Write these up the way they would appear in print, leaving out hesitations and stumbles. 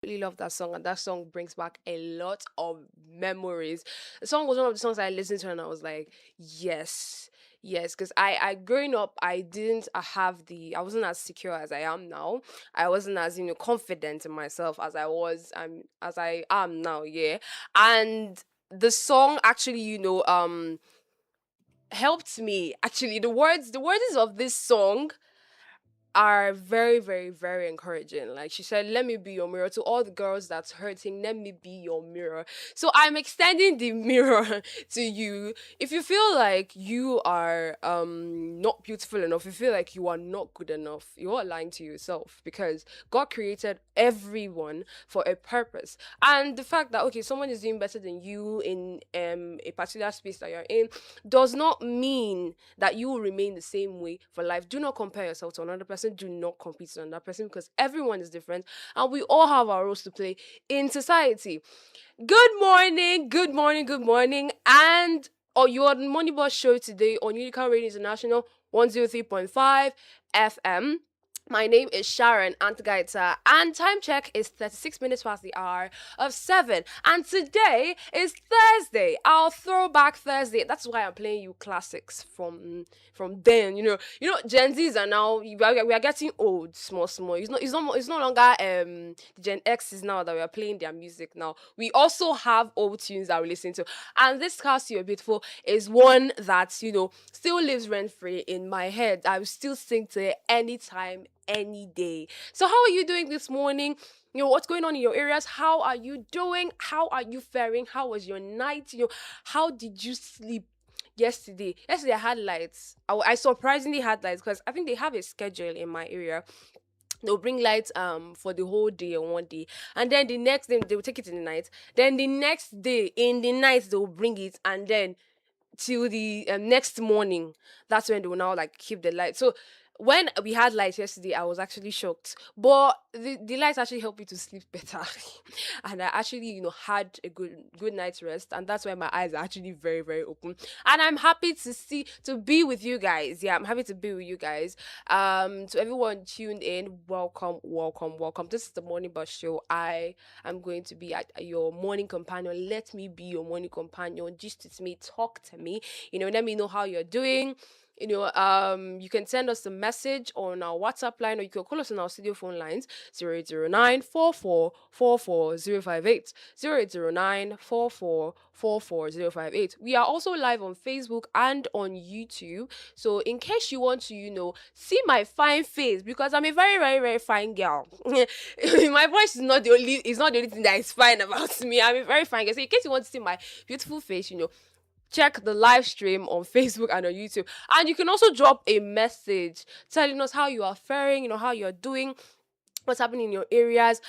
absolutely love that song, and that song brings back a lot of memories. The song was one of the songs I listened to, and I was like, yes. Yes, because I growing up, I wasn't as secure as I am now. I wasn't as, confident in myself as as I am now, yeah. And the song actually, helped me. Actually, the words of this song are very, very, very encouraging. Like she said, let me be your mirror to all the girls that's hurting. Let me be your mirror. So I'm extending the mirror to you. If you feel like you are not beautiful enough, you feel like you are not good enough, you are lying to yourself, because God created everyone for a purpose. And the fact that, okay, someone is doing better than you in a particular space that you're in does not mean that you will remain the same way for life. Do not compare yourself to another person. Do not compete with another person, because everyone is different and we all have our roles to play in society. Good morning, good morning, good morning. And you are on Money Boss Show today on Unicorn Radio International 103.5 FM. My name is Sharon Antigaita, and time check is 36 minutes past the hour of 7. And today is Thursday, our throwback Thursday. That's why I'm playing you classics from then. Gen Zs are now, we are getting old, small, small. It's no longer the Gen X is now that we are playing their music now. We also have old tunes that we listen to. And this Cast You're Beautiful is one that, still lives rent free in my head. I will still sing to it anytime, any day. So how are you doing this morning? What's going on in your areas? How are you doing? How are you faring? How was your night? How did you sleep yesterday? I had lights. I surprisingly had lights, because I think they have a schedule in my area. They'll bring lights for the whole day on one day, and then the next day they will take it in the night. Then the next day in the night they will bring it, and then till the next morning, that's when they will now like keep the light. So when we had lights yesterday, I was actually shocked, but the lights actually helped me to sleep better. And I actually had a good night's rest, and that's why my eyes are actually very, very open. And I'm happy to be with you guys. Yeah, I'm happy to be with you guys. To everyone tuned in, welcome, welcome, welcome. This is the Morning Bus Show. I am going to be your morning companion. Let me be your morning companion. Just with me, talk to me. Let me know how you're doing. You can send us a message on our WhatsApp line, or you can call us on our studio phone lines 0809 08094444058. We are also live on Facebook and on YouTube. So in case you want to, see my fine face, because I'm a very, very, very fine girl. My voice is not the only thing that is fine about me. I'm a very fine girl. So in case you want to see my beautiful face, check the live stream on Facebook and on YouTube. And you can also drop a message telling us how you are faring, how you're doing, what's happening in your areas.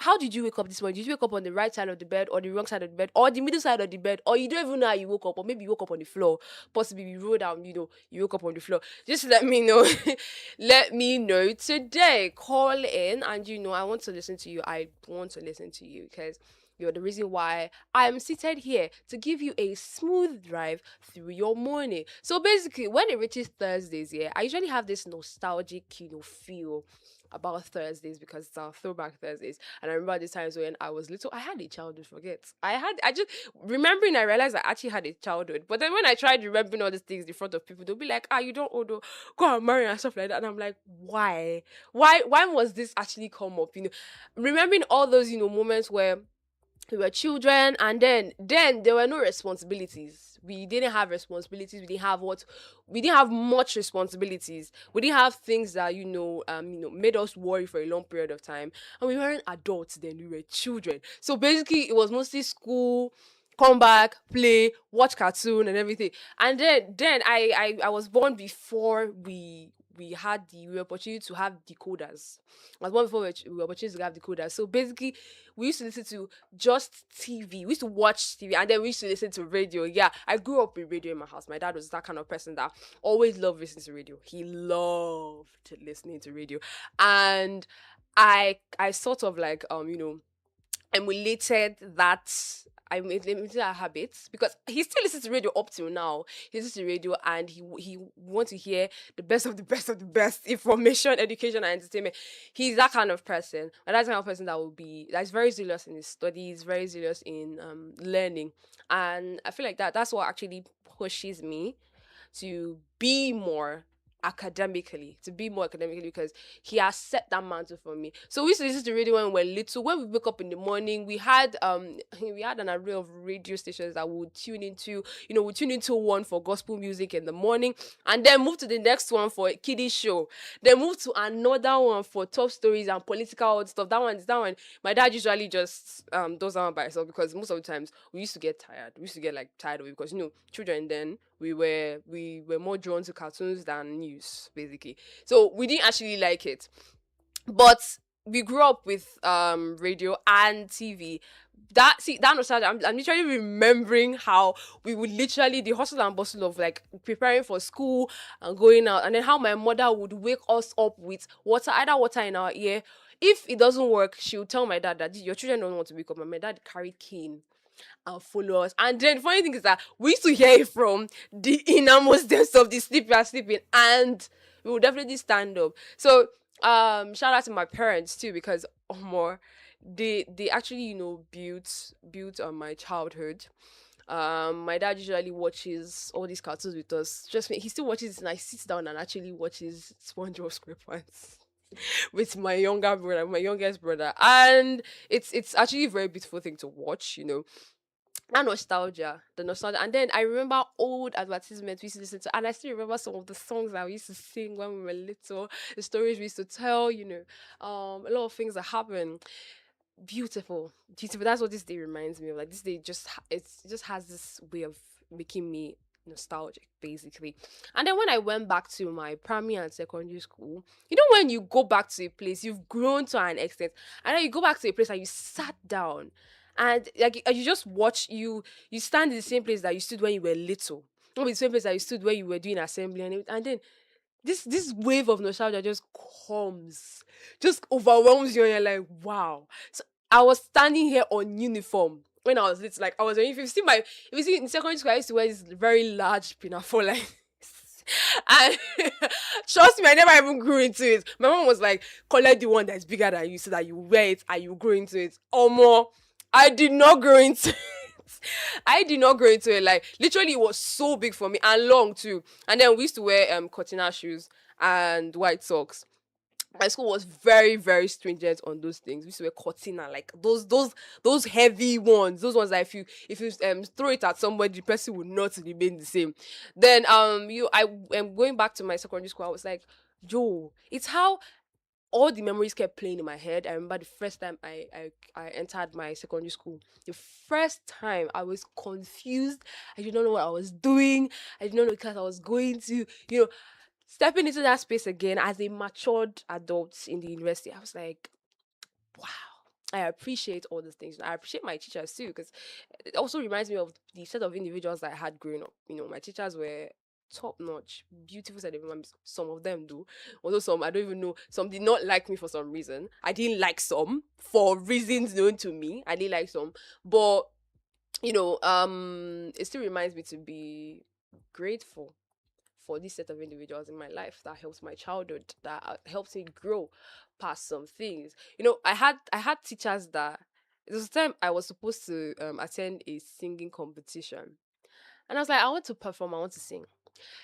How did you wake up this morning? Did you wake up on the right side of the bed, or the wrong side of the bed, or the middle side of the bed, or you don't even know how you woke up, or maybe you woke up on the floor, possibly you rolled down, you woke up on the floor. Just let me know. Let me know today. Call in, and I want to listen to you. I want to listen to you, because you're the reason why I'm seated here, to give you a smooth drive through your morning. So basically, when it reaches Thursdays, I usually have this nostalgic, feel about Thursdays, because it's our throwback Thursdays. And I remember these times when I was little, I had a childhood, I just remembering, I realized I actually had a childhood. But then when I tried remembering all these things in front of people, they'll be like, you don't old, go and marry and stuff like that. And I'm like, why was this actually come up? Remembering all those, moments where we were children, and then there were no responsibilities. We didn't have responsibilities. We didn't have much responsibilities. We didn't have things that made us worry for a long period of time. And we weren't adults then, we were children. So basically it was mostly school, come back, play, watch cartoon and everything. And then I was born before we had the opportunity to have decoders. I was born before we were opportunity to have decoders. So basically, we used to listen to just TV. We used to watch TV, and then we used to listen to radio. Yeah, I grew up with radio in my house. My dad was that kind of person that always loved listening to radio. He loved listening to radio. And I sort of like, emulated that I made him into that habit because he still listens to radio up till now. He listens to radio and he wants to hear the best of the best of the best information, education, and entertainment. He's that kind of person. And that's the kind of person that will be that's very zealous in his studies, very zealous in learning. And I feel like that's what actually pushes me to be more academically because he has set that mantle for me. So we used to listen to radio when we were little. When we wake up in the morning, we had we had an array of radio stations that we would tune into. We tune into one for gospel music in the morning, and then move to the next one for a kiddie show. Then move to another one for top stories and political stuff. That one. My dad usually just does that one by himself because most of the times we used to get tired. We used to get like tired of it because children then we were more drawn to cartoons than news, basically. So we didn't actually like it. But we grew up with radio and TV. That nostalgia, I'm literally remembering how we would literally the hustle and bustle of like preparing for school and going out, and then how my mother would wake us up with either water in our ear. If it doesn't work, she would tell my dad that your children don't want to wake up. And my dad carried cane and follow us. And then the funny thing is that we used to hear it from the innermost depths of the sleeping, and we would definitely stand up. So shout out to my parents too, because more they actually built on my childhood. My dad usually watches all these cartoons with us. He still watches it, and I sit down and actually watches SpongeBob SquarePants with my youngest brother, and it's actually a very beautiful thing to watch. That nostalgia, the nostalgia. And then I remember old advertisements we used to listen to, and I still remember some of the songs that we used to sing when we were little, the stories we used to tell, a lot of things that happened. Beautiful, beautiful. That's what this day reminds me of. Like this day it just has this way of making me nostalgic, basically. And then when I went back to my primary and secondary school, when you go back to a place, you've grown to an extent, and then you go back to a place and you sat down and like you just watch you stand in the same place that you stood when you were little, not the same place that you stood when you were doing assembly, and then this wave of nostalgia just comes, just overwhelms you, and you're like, wow. So I was standing here on uniform when I was little. Like I was wearing, if you see in secondary school, I used to wear this very large pinafore like and trust me, I never even grew into it. My mom was like, collect the one that's bigger than you so that you wear it and you grow into it. Or more, I did not grow into it. I did not grow into it. Like literally, it was so big for me and long too. And then we used to wear cortina shoes and white socks. My school was very, very stringent on those things. We used to wear cortina, like those heavy ones, those ones that if you throw it at somebody, the person would not remain the same. Then I am going back to my secondary school. I was like, yo, it's how all the memories kept playing in my head. I remember the first time I entered my secondary school. The first time I was confused. I did not know what I was doing. I did not know the class I was going to. Stepping into that space again as a matured adult in the university, I was like, wow. I appreciate all these things. I appreciate my teachers too, because it also reminds me of the set of individuals that I had growing up. My teachers were top notch, beautiful set of members. Some of them do, although some I don't even know. Some did not like me for some reason. I didn't like some for reasons known to me. I didn't like some, but it still reminds me to be grateful for this set of individuals in my life that helps my childhood, that helps me grow past some things. I had teachers that there was a time I was supposed to attend a singing competition, and I was like, I want to perform, I want to sing.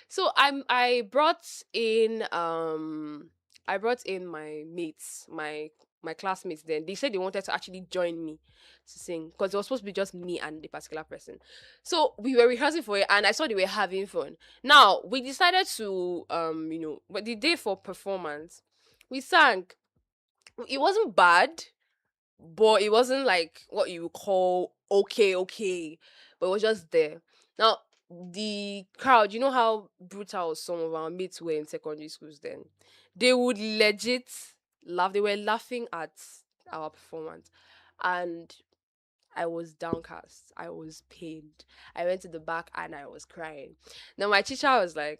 So I brought in my mates, my classmates. Then they said they wanted to actually join me to sing because it was supposed to be just me and the particular person. So we were rehearsing for it, and I saw they were having fun. Now we decided to but the day for performance, we sang. It wasn't bad, but it wasn't like what you would call okay, but it was just there. Now, the crowd, you know how brutal some of our mates were in secondary schools then? They would legit laugh. They were laughing at our performance. And I was downcast. I was pained. I went to the back and I was crying. Now my teacher was like,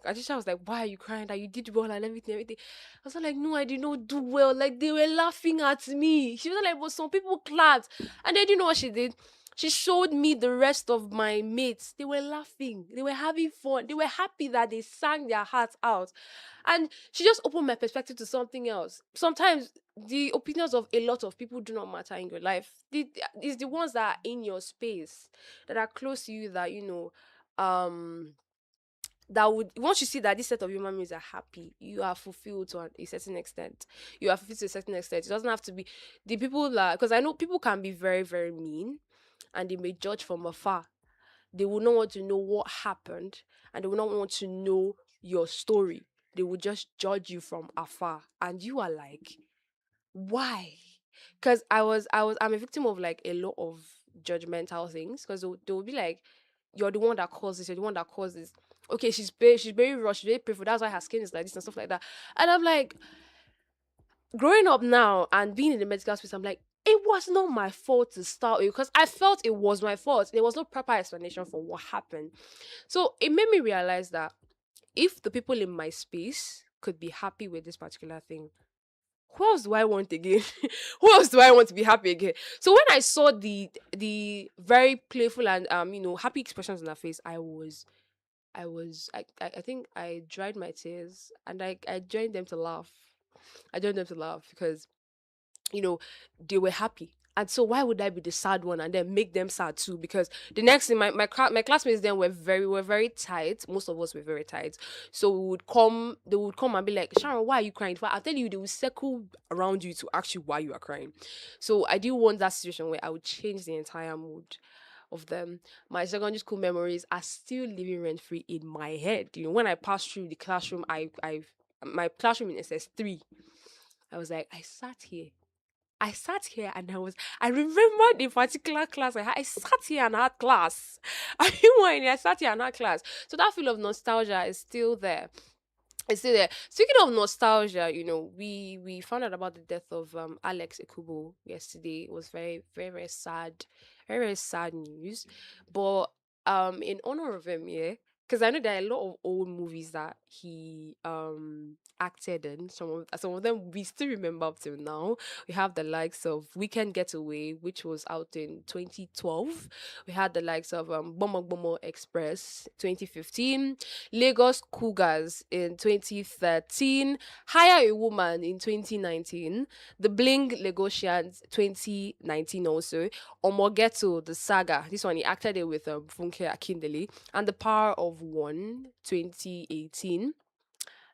why are you crying? That you did well and everything. I was like, no, I did not do well. Like they were laughing at me. She was like, but some people clapped. And then you know what she did? She showed me the rest of my mates. They were laughing. They were having fun. They were happy that they sang their hearts out. And she just opened my perspective to something else. Sometimes the opinions of a lot of people do not matter in your life. It's the ones that are in your space, that are close to you, that, that would, once you see that this set of human beings are happy, you are fulfilled to a certain extent. You are fulfilled to a certain extent. It doesn't have to be the people that, because I know people can be very, very mean, and they may judge from afar. They will not want to know what happened, and they will not want to know your story. They will just judge you from afar. And you are like, why? Because I'm a victim of like a lot of judgmental things. Because they will be like, you're the one that caused this, you're the one that caused this. Okay, she's very rushed, she's very painful. That's why her skin is like this and stuff like that. And I'm like, growing up now and being in the medical space, I'm like, it was not my fault to start with, because I felt it was my fault. There was no proper explanation for what happened. So it made me realize that if the people in my space could be happy with this particular thing, who else do I want again? Who else do I want to be happy again? So when I saw the very playful and happy expressions on her face, I think I dried my tears, and I joined them to laugh. I joined them to laugh because you know, they were happy. And so why would I be the sad one and then make them sad too? Because the next thing, my classmates then were very tight. Most of us were very tight. So they would come and be like, Sharon, why are you crying? I'll tell you, they will circle around you to ask you why you are crying. So I didn't want that situation where I would change the entire mood of them. My secondary school memories are still living rent free in my head. When I passed through the classroom, I my classroom in SS3, I was like, I sat here and I remember the particular class I had. I sat here and had class. I sat here and had class. So that feel of nostalgia is still there. It's still there. Speaking of nostalgia, we found out about the death of Alex Ekubo yesterday. It was very, very, very sad. Very, very sad news. But in honor of him, yeah, because I know there are a lot of old movies that he acted in. Some of them we still remember up till now. We have the likes of Weekend Getaway, which was out in 2012. We had the likes of Bomo Bomo Express 2015, Lagos Cougars in 2013, Hire a Woman in 2019, The Bling Lagosians 2019 also, Omogeto, the saga. This one he acted it with Funke Akindele, and The Power of One 2018.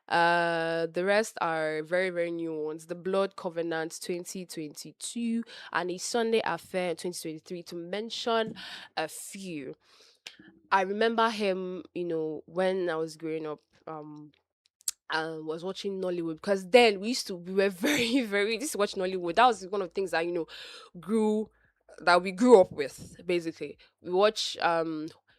The rest are very, very new ones. The Blood Covenant 2022 and A Sunday Affair 2023, to mention a few. I remember him, when I was growing up, was watching Nollywood, because then we were very, very, we used to watch Nollywood. That was one of the things that, grew, that we grew up with, basically. We watch,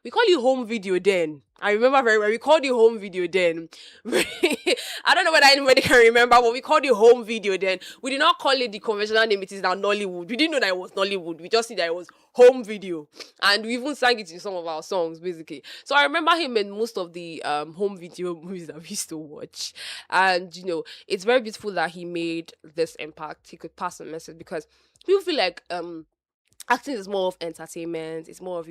we call it home video then. I remember very well. We called it home video then. I don't know whether anybody can remember, but we called it home video then. We did not call it the conventional name. It is now Nollywood. We didn't know that it was Nollywood. We just see that it was home video, and we even sang it in some of our songs, basically. So I remember him in most of the home video movies that we used to watch, and it's very beautiful that he made this impact. He could pass a message, because people feel like acting is more of entertainment. It's more of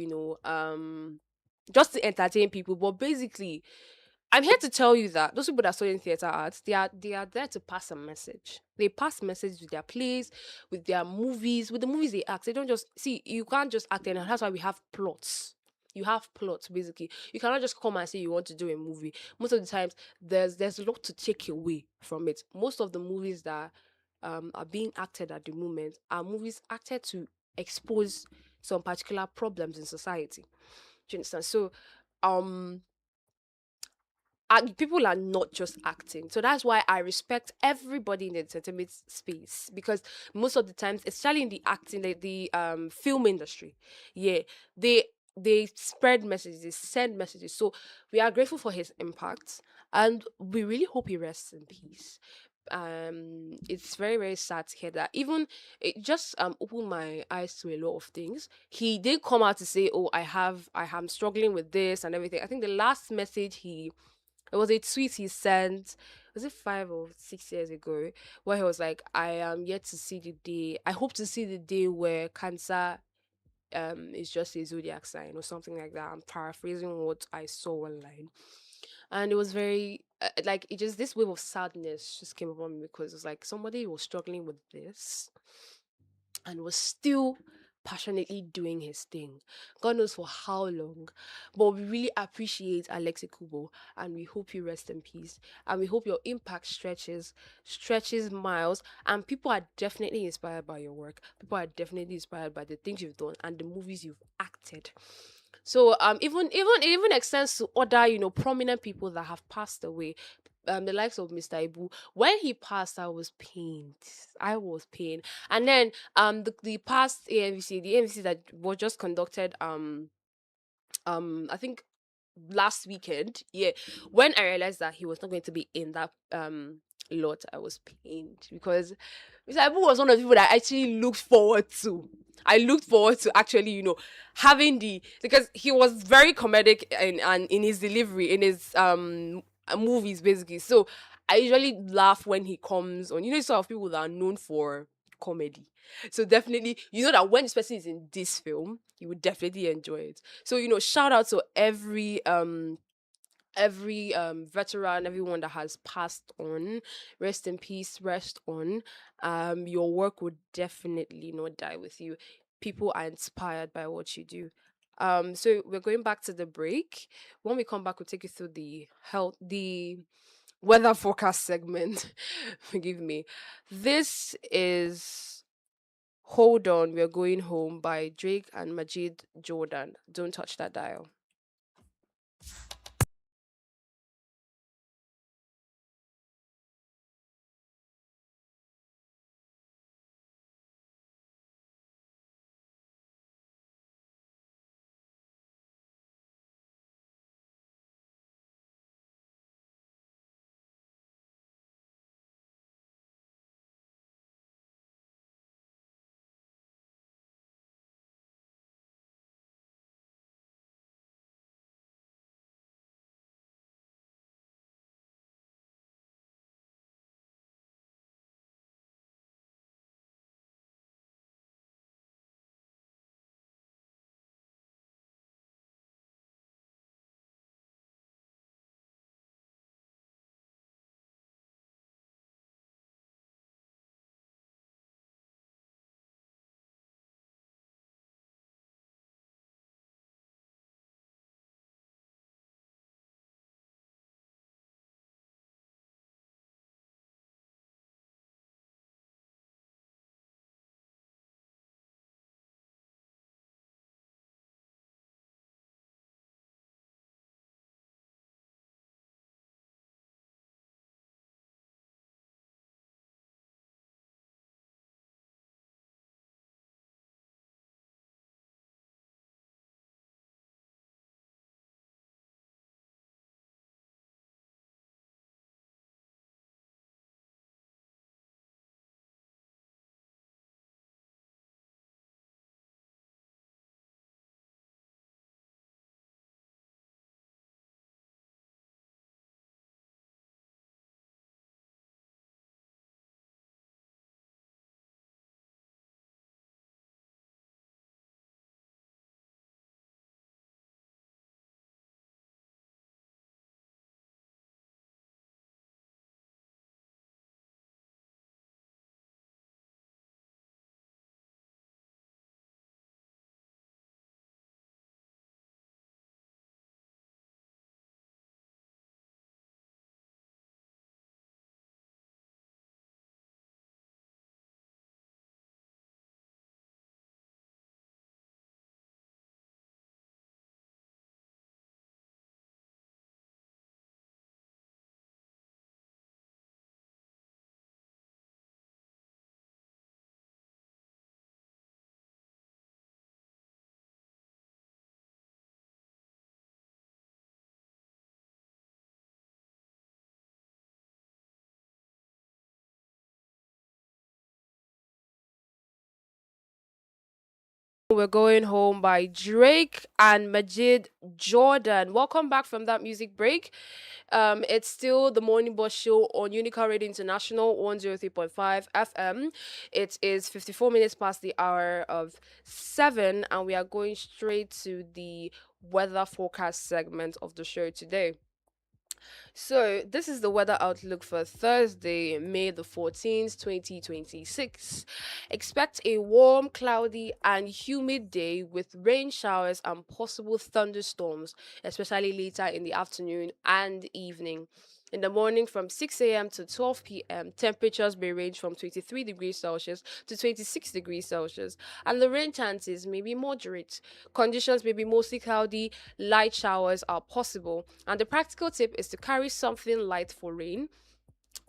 just to entertain people. But basically, I'm here to tell you that those people that are studying theater arts, they are there to pass a message. They pass message with their plays, with their movies, with the movies they act. They don't just see. You can't just act, and that's why we have plots. You have plots, basically. You cannot just come and say you want to do a movie. Most of the times, there's a lot to take away from it. Most of the movies that are being acted at the moment are movies acted to expose some particular problems in society. Do you understand? So, um, people are not just acting. So that's why I respect everybody in the entertainment space, because most of the times, especially in the acting, the film industry, yeah, they spread messages, they send messages. So we are grateful for his impact, and we really hope he rests in peace. It's very, very sad to hear that. Even it just opened my eyes to a lot of things. He did come out to say, oh, I am struggling with this and everything. I think the last message it was a tweet he sent, was it 5 or 6 years ago, where he was like, I am yet to see the day, I hope to see the day where cancer is just a zodiac sign or something like that. I'm paraphrasing what I saw online. And it was very like, it just, this wave of sadness just came upon me, because it's like somebody was struggling with this and was still passionately doing his thing. God knows for how long. But we really appreciate Alexi Kubo, and we hope you rest in peace. And we hope your impact stretches miles. And people are definitely inspired by your work. People are definitely inspired by the things you've done and the movies you've acted. So it even extends to other, prominent people that have passed away. The likes of Mr. Ibu. When he passed, I was pained. I was pained. And then the past the AMVC that was just conducted I think last weekend, yeah, when I realized that he was not going to be in that lot, I was pained, because Mr. Ibu was one of the people that I actually looked forward to. I looked forward to actually, having the, because he was very comedic and in his delivery, in his movies basically. So I usually laugh when he comes on. Sort of people that are known for comedy. So definitely, that when this person is in this film, you would definitely enjoy it. So, shout out to every veteran, everyone that has passed on. Rest in peace, rest on. Your work would definitely not die with you. People are inspired by what you do. So we're going back to the break. When we come back, we'll take you through the weather forecast segment. Forgive me. This is Hold On, We're Going Home by Drake and Majid Jordan. Don't touch that dial. We're Going Home by Drake and Majid Jordan. Welcome back from that music break. It's still the Morning Bus Show on Unica Radio International 103.5 FM. It is 54 minutes past the hour of 7, and we are going straight to the weather forecast segment of the show today. So, this is the weather outlook for Thursday, May the 14th, 2026. Expect a warm, cloudy, and humid day with rain showers and possible thunderstorms, especially later in the afternoon and evening. In the morning from 6 a.m. to 12 p.m., temperatures may range from 23 degrees Celsius to 26 degrees Celsius, and the rain chances may be moderate. Conditions may be mostly cloudy, light showers are possible, and the practical tip is to carry something light for rain.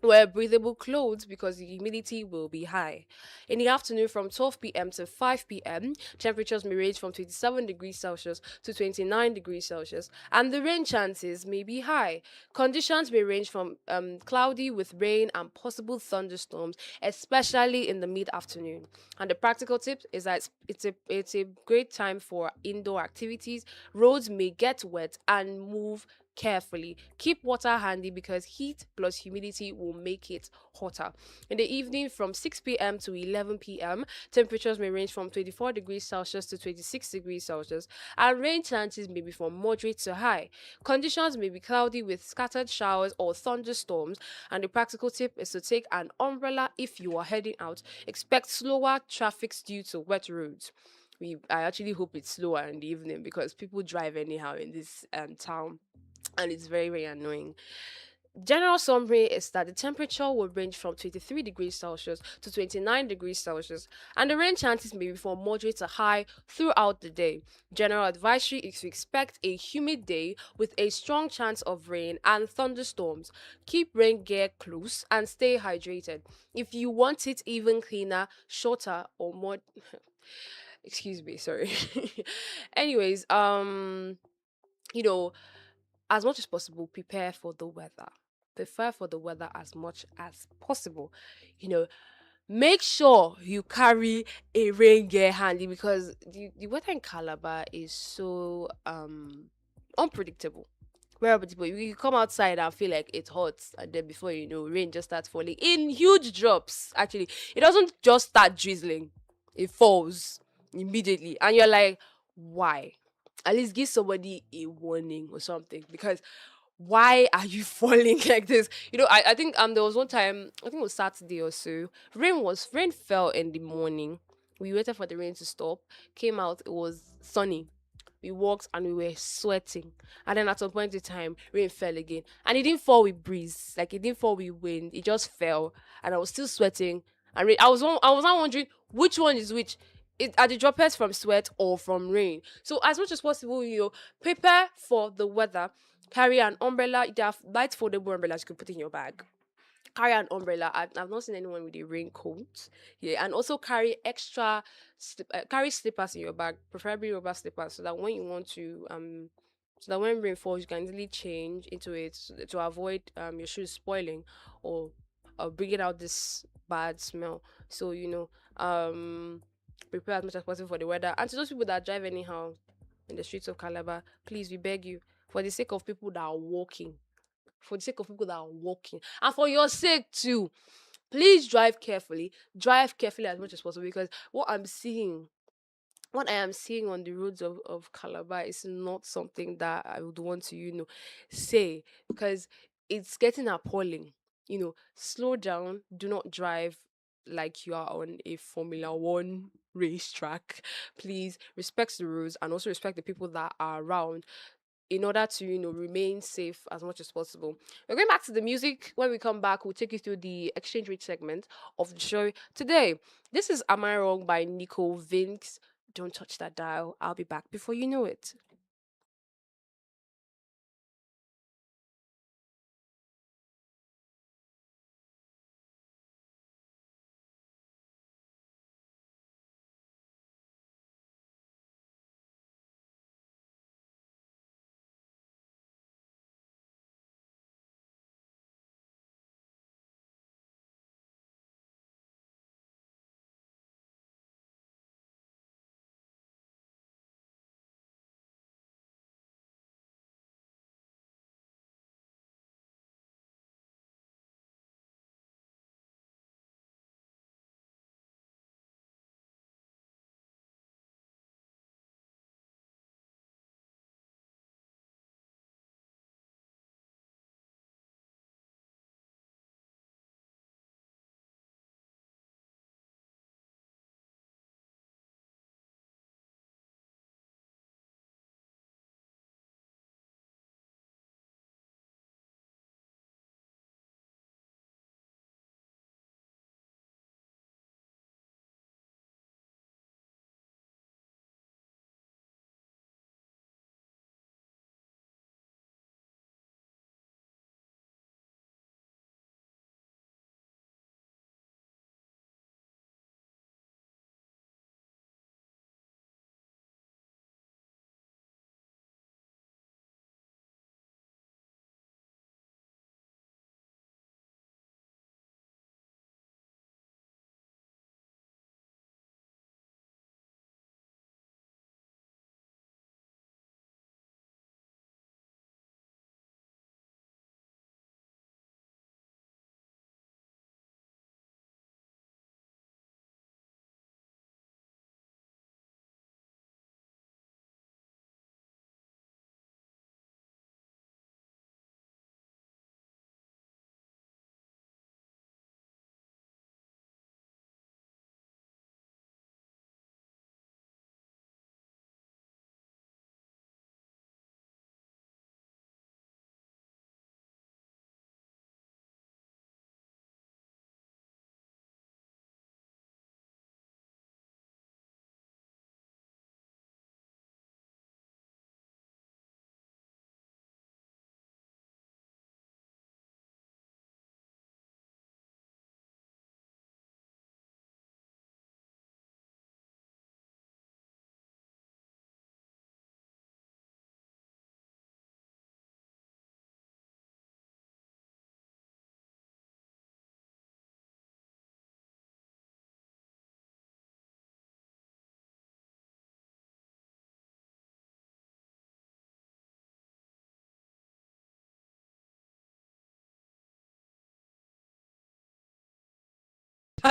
Wear breathable clothes because the humidity will be high. In the afternoon from 12 p.m. to 5 p.m., temperatures may range from 27 degrees Celsius to 29 degrees Celsius, and the rain chances may be high. Conditions may range from cloudy with rain and possible thunderstorms, especially in the mid afternoon. And the practical tip is that it's a great time for indoor activities. Roads may get wet and move carefully. Keep water handy because heat plus humidity will make it hotter. In the evening from 6 p.m. to 11 p.m., temperatures may range from 24 degrees Celsius to 26 degrees Celsius, and rain chances may be from moderate to high. Conditions may be cloudy with scattered showers or thunderstorms, and the practical tip is to take an umbrella if you are heading out. Expect slower traffic due to wet roads. I actually hope it's slower in the evening because people drive anyhow in this town, and it's very, very annoying. General summary is that the temperature will range from 23 degrees Celsius to 29 degrees Celsius, and the rain chances may be from moderate to high throughout the day. General advisory is to expect a humid day with a strong chance of rain and thunderstorms. Keep rain gear close and stay hydrated. If you want it even cleaner, shorter, or more excuse me, sorry. Anyways, you know, as much as possible, prepare for the weather. Prepare for the weather as much as possible. You know, make sure you carry a rain gear handy because the weather in Calabar is so unpredictable. Very unpredictable. You come outside and feel like it's hot, and then before you know, rain just starts falling in huge drops. Actually, it doesn't just start drizzling; it falls immediately, and you're like, why? At least give somebody a warning or something because why are you falling like this? I think there was one time, I think it was Saturday or so. Rain fell in the morning. We waited for the rain to stop. Came out, it was sunny. We walked and we were sweating. And then at some point in time, rain fell again. And it didn't fall with breeze. Like it didn't fall with wind. It just fell. And I was still sweating. And I was not wondering which one is which. Are the droplets from sweat or from rain? So as much as possible, prepare for the weather. Carry an umbrella. There are light foldable umbrellas you can put in your bag. Carry an umbrella. I've not seen anyone with a raincoat. Yeah, and also carry carry slippers in your bag, preferably rubber slippers, so that when you want to so that when rain falls, you can easily change into it to avoid your shoes spoiling or bringing out this bad smell. So prepare as much as possible for the weather. And to those people that drive anyhow in the streets of Calabar, please, we beg you, for the sake of people that are walking, and for your sake too, please drive carefully. Drive carefully as much as possible because what I am seeing on the roads of Calabar is not something that I would want to, say because it's getting appalling. Slow down, do not drive like you are on a Formula One racetrack. Please respect the rules and also respect the people that are around in order to remain safe as much as possible. We're going back to the music. When we come back, we'll take you through the exchange rate segment of the show today. This is Am I Wrong by Nico Vince. Don't touch that dial. I'll be back before you know it.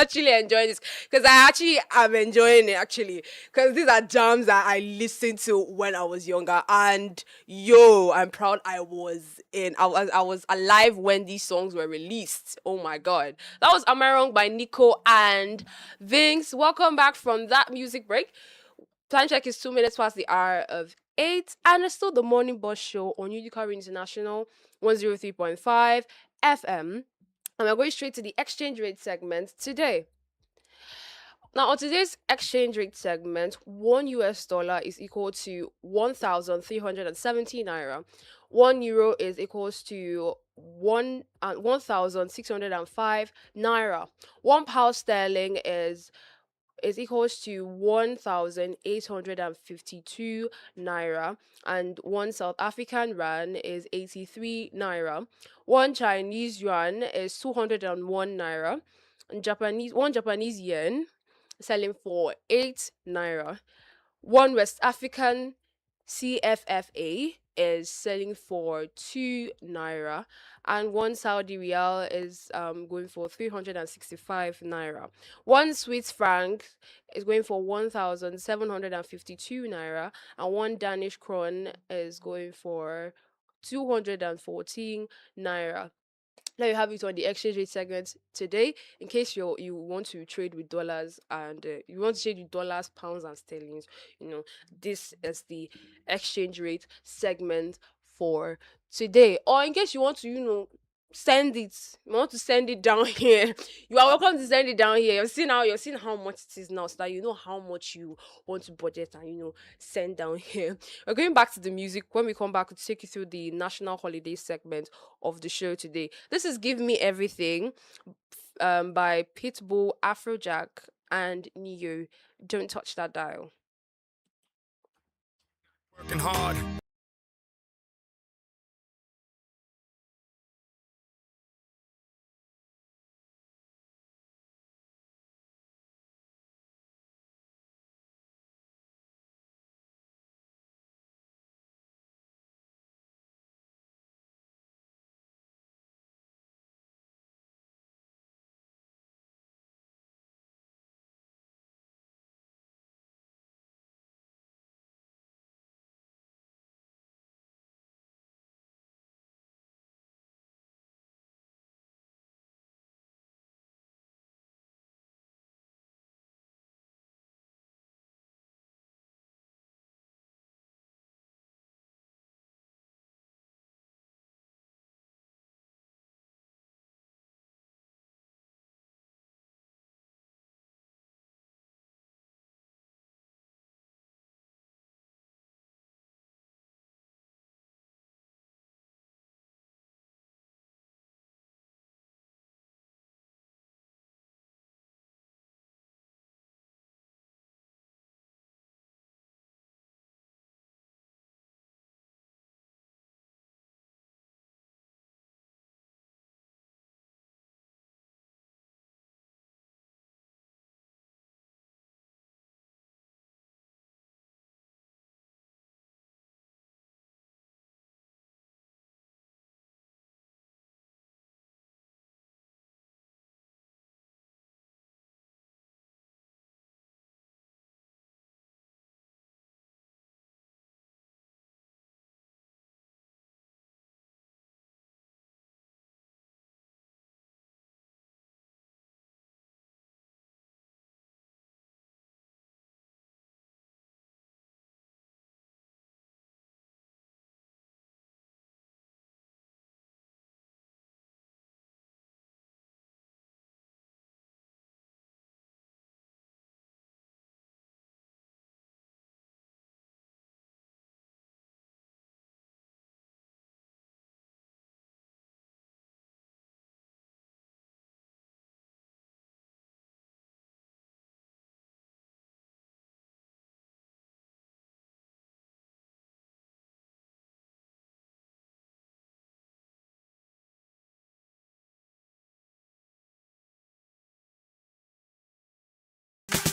actually enjoying this because I actually am enjoying it actually because these are jams that I listened to when I was younger, and yo, I'm proud I was alive when these songs were released. Oh my god, that was Am I Wrong by Nico and Vince. Welcome back from that music break. Time check is 2 minutes past the hour of 8, and it's still the morning bus show on Unicorn International 103.5 FM. And we're going straight to the exchange rate segment today. Now, on today's exchange rate segment, $1 is equal to 1,370 naira. €1 is equals to 1,605 naira. £1 sterling is equals to 1,852 naira, and one South African rand is 83 naira. One Chinese yuan is 201 naira, and Japanese yen selling for 8 naira. One West African CFFA is selling for 2 naira, and one Saudi Real is going for 365 naira. One Swiss franc is going for 1,752 naira, and one Danish krone is going for 214 naira. There you have it on the exchange rate segment today. In case you want to trade with dollars and you want to trade with dollars, pounds, and sterlings, this is the exchange rate segment for today. Or in case you want to, send it, you want to send it down here, you are welcome to send it down here. You're seeing how much it is now, so that you know how much you want to budget and send down here. We're going back to the music. When we come back, we'll take you through the national holiday segment of the show today. This is Give Me Everything by Pitbull, Afrojack, and Neo. Don't touch that dial. Working hard.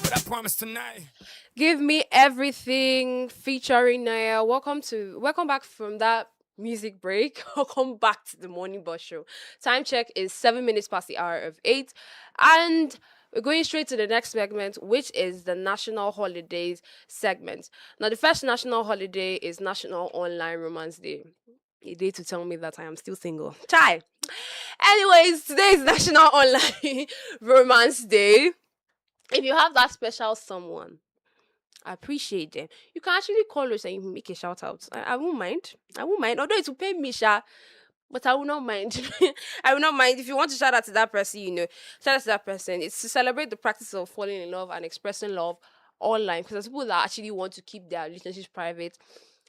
But I promise tonight. Give Me Everything featuring Naya. Welcome back from that music break. Welcome back to the morning bus show. Time check is 7 minutes past the hour of 8. And We're going straight to the next segment, which is the national holidays segment. Now, the first national holiday is National Online Romance Day. A day to tell me that I am still single. Chai! Anyways, today is National Online Romance Day. If you have that special someone, I appreciate them. You can actually call us and you make a shout out. I won't mind. I won't mind. Although it will pay me, Sha, but I will not mind. I will not mind if you want to shout out to that person. Shout out to that person. It's to celebrate the practice of falling in love and expressing love online. Because there's people that actually want to keep their relationships private.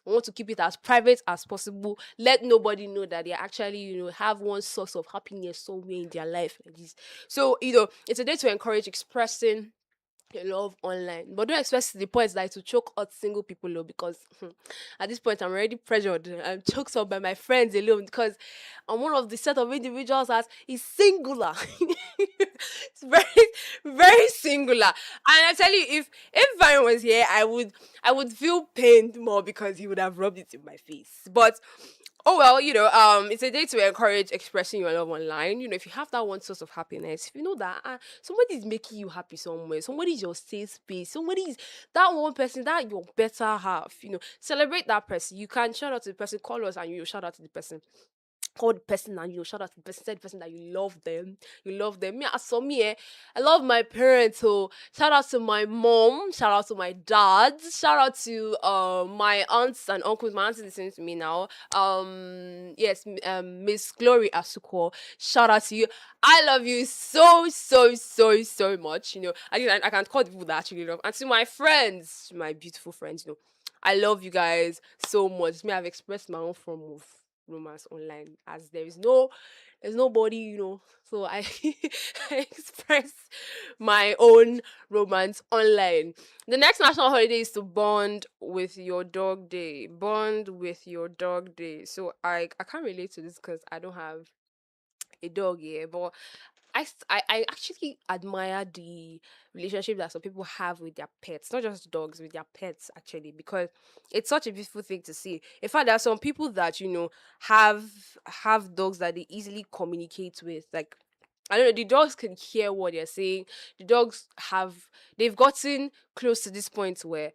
Want to keep it as private as possible. Let nobody know that they actually, have one source of happiness somewhere in their life like this. So, it's a day to encourage expressing your love online. But don't expect to the point that it will choke out single people alone because at this point I'm already pressured. I'm choked up by my friends alone because I'm one of the set of individuals that is singular. It's very, very singular. And I tell you, if Vine was here, I would feel pained more because he would have rubbed it in my face. But oh well, it's a day to encourage expressing your love online. If you have that one source of happiness, if you know that somebody is making you happy somewhere, somebody is your safe space, somebody is that one person that your better half, celebrate that person. You can shout out to the person, call us, and you shout out to the person, call the person, and shout out to the person, tell the person that you love them. Me, as for me, I love my parents. So shout out to my mom, shout out to my dad, shout out to my aunts and uncles. My aunts is listening to me now. Yes, Miss Glory Asuko, shout out to you. I love you so so so so much. I can't call the people that I actually love. And to my friends, my beautiful friends, I love you guys so much. Me, I've expressed my own form of romance online as there's nobody, so I I express my own romance online. The next national holiday is to bond with your dog day. Bond with your dog day. So I can't relate to this because I don't have a dog here, but I actually admire the relationship that some people have with their pets, not just dogs, with their pets actually, because it's such a beautiful thing to see. In fact, there are some people that have dogs that they easily communicate with. Like, I don't know, the dogs can hear what they're saying. The dogs they've gotten close to this point where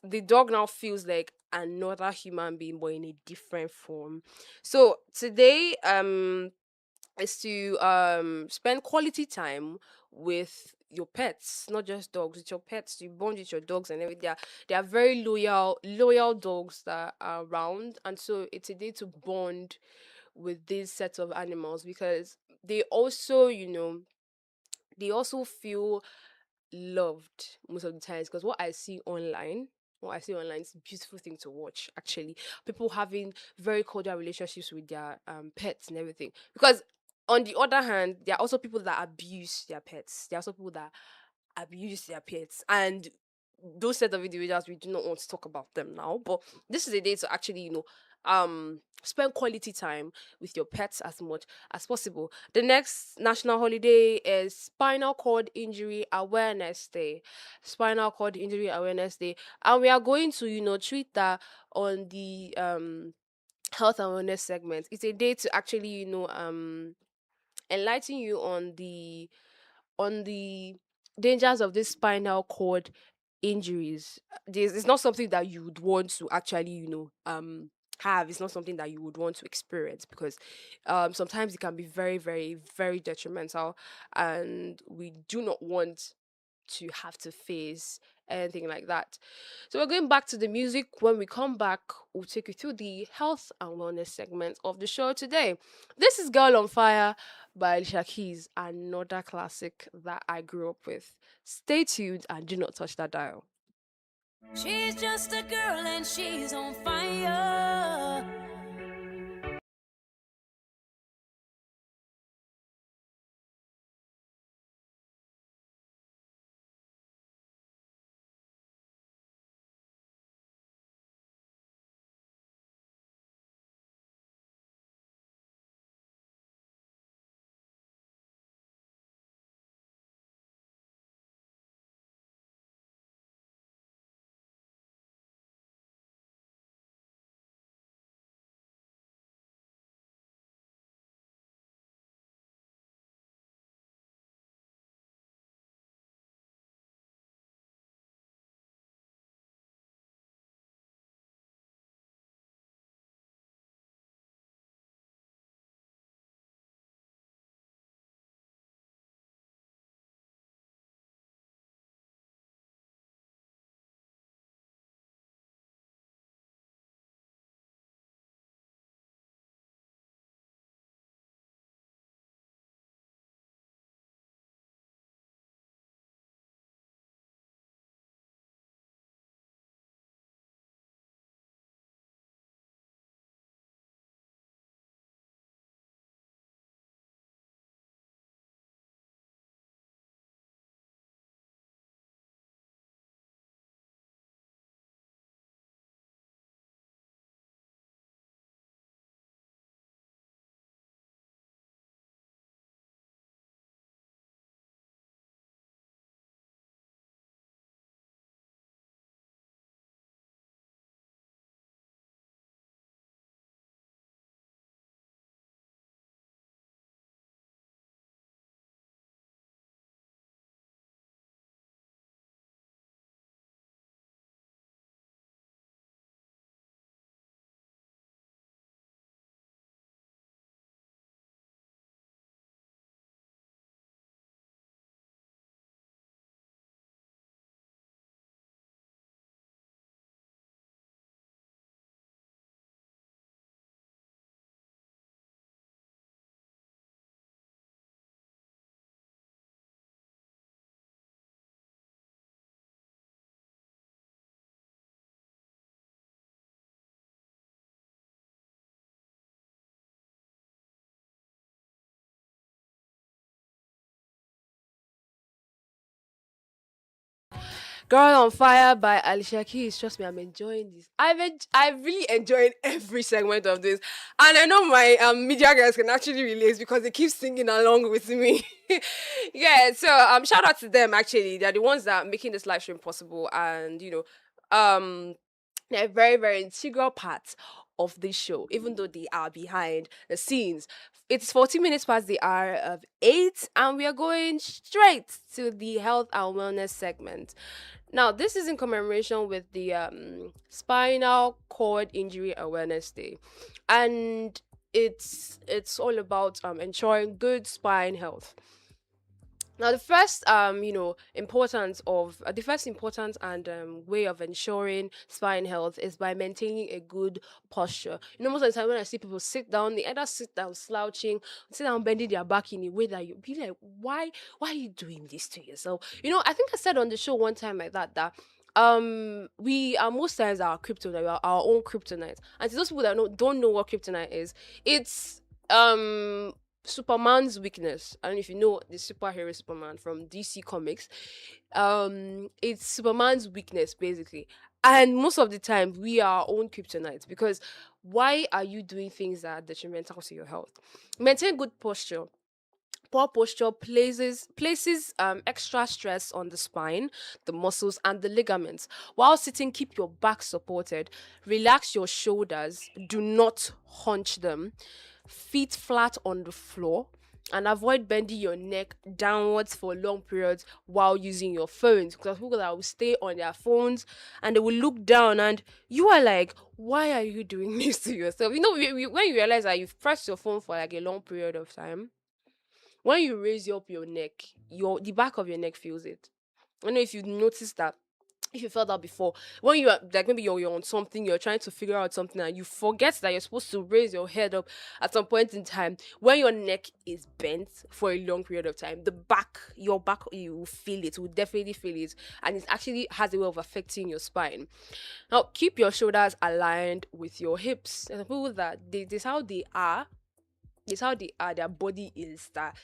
the dog now feels like another human being, but in a different form. So today, is to spend quality time with your pets, not just dogs, with your pets. You bond with your dogs and everything. They are very loyal dogs that are around, and so it's a day to bond with these sets of animals because they also, they also feel loved most of the times because what I see online is a beautiful thing to watch actually. People having very cordial relationships with their pets and everything. Because on the other hand, there are also people that abuse their pets. There are also people that abuse their pets. And those set of individuals, we do not want to talk about them now. But this is a day to actually, spend quality time with your pets as much as possible. The next national holiday is Spinal Cord Injury Awareness Day. Spinal Cord Injury Awareness Day. And we are going to, treat that on the health and wellness segment. It's a day to actually, enlighten you on the dangers of this spinal cord injuries. It's not something that you would want to actually, have. It's not something that you would want to experience because sometimes it can be very, very, very detrimental, and we do not want to have to face anything like that. So we're going back to the music. When we come back, we'll take you through the health and wellness segment of the show today. This is Girl on Fire by Alicia Keys, another classic that I grew up with. Stay tuned and do not touch that dial. She's just a girl and she's on fire. Girl on Fire by Alicia Keys. Trust me, I'm enjoying this. I'm really enjoying every segment of this. And I know my media guys can actually relate because they keep singing along with me. Yeah, so shout out to them actually. They're the ones that are making this live stream possible, and um they're very, very integral part of this show, even though they are behind the scenes. It's 40 minutes past the hour of 8, and we are going straight to the health and wellness segment. Now, this is in commemoration with the Spinal Cord Injury Awareness Day, and it's all about ensuring good spine health. Now, the first, importance of the first important and way of ensuring spine health is by maintaining a good posture. Most of the time when I see people sit down, they either sit down slouching, sit down bending their back in a way that you be like, why are you doing this to yourself? I think I said on the show one time like that we are most times our kryptonite, our own kryptonite. And to those people that don't know what kryptonite is, it's Superman's weakness. I don't know if you know the superhero Superman from DC Comics. It's Superman's weakness basically. And most of the time we are our own kryptonite, because why are you doing things that are detrimental to your health? Maintain good posture. Poor posture places extra stress on the spine, the muscles, and the ligaments. While sitting, keep your back supported. Relax your shoulders. Do not hunch them. Feet flat on the floor. And avoid bending your neck downwards for long periods while using your phones. Because people that will stay on their phones and they will look down, and you are like, why are you doing this to yourself? When you realize that you've pressed your phone for like a long period of time, when you raise up your neck, the back of your neck feels it. I don't know if you noticed that. If you felt that before, when you are like, maybe you're on something, you're trying to figure out something, and you forget that you're supposed to raise your head up at some point in time. When your neck is bent for a long period of time, your back, you will feel it. You will definitely feel it, and it actually has a way of affecting your spine. Now, keep your shoulders aligned with your hips. There's people that this is how they are. This is how they are. Their body is that.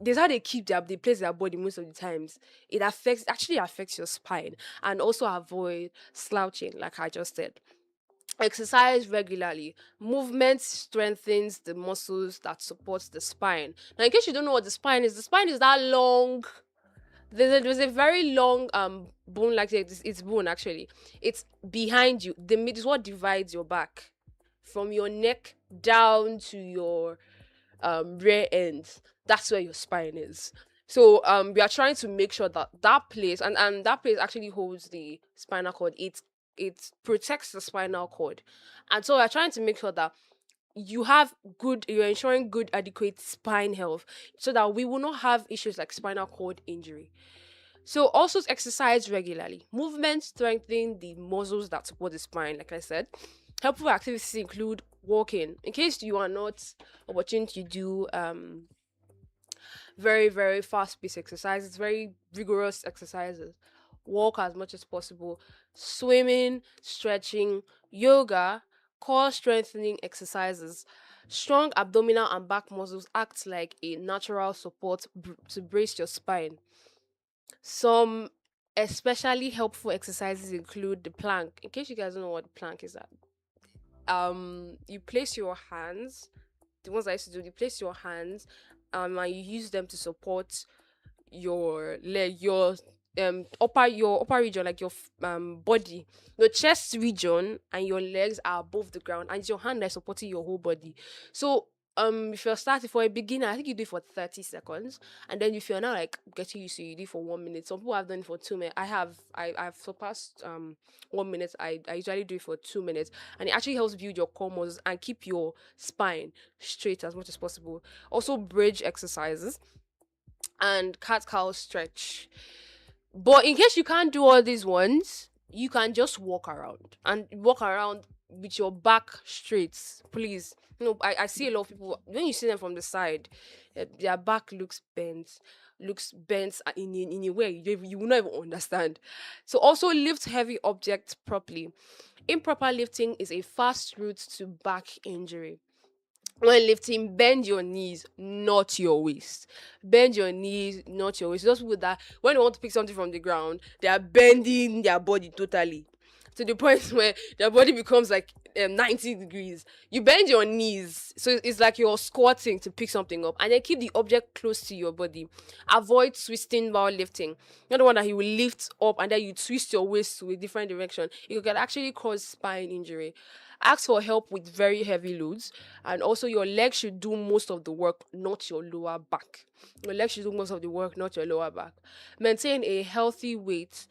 This is how they place their body most of the times. It actually affects your spine, and also avoid slouching, like I just said. Exercise regularly. Movement strengthens the muscles that supports the spine. Now, in case you don't know what the spine is that long. There's a very long bone, like it's bone actually. It's behind you. The mid is what divides your back from your neck down to your rear end. That's where your spine is. So we are trying to make sure that that place, and that place actually holds the spinal cord. It protects the spinal cord, and so we're trying to make sure that you're ensuring good adequate spine health, so that we will not have issues like spinal cord injury. So also exercise regularly. Movement strengthen the muscles that support the spine, like I said. Helpful activities include walking. In case you are not opportune to do very, very fast paced exercises, very rigorous exercises, walk as much as possible. Swimming, stretching, yoga, core strengthening exercises. Strong abdominal and back muscles act like a natural support to brace your spine. Some especially helpful exercises include the plank. In case you guys don't know what the plank is, you place your hands, the ones I used to do, you place your hands and you use them to support your leg, your upper region, like your body, your chest region, and your legs are above the ground, and it's your hand that's supporting your whole body. So if you're starting for a beginner, I think you do it for 30 seconds, and then if you're now like getting used to it, you do it for 1 minute. Some people have done it for 2 minutes. I've surpassed 1 minute. I usually do it for 2 minutes, and it actually helps build your core muscles and keep your spine straight as much as possible. Also, bridge exercises and cat cow stretch. But in case you can't do all these ones, you can just walk around with your back straight, please. I see a lot of people when you see them from the side, their back looks bent in a way you will not even understand. So also lift heavy objects properly. Improper lifting is a fast route to back injury. When lifting, bend your knees, not your waist. Bend your knees, not your waist. Those people that when they want to pick something from the ground, they are bending their body totally to the point where their body becomes like 90 degrees. You bend your knees, so it's like you're squatting to pick something up, and then keep the object close to your body. Avoid twisting while lifting. You're the one that he will lift up and then you twist your waist to a different direction. It can actually cause spine injury. Ask for help with very heavy loads, and also your legs should do most of the work, not your lower back. Your legs should do most of the work, not your lower back. Maintain a healthy weight.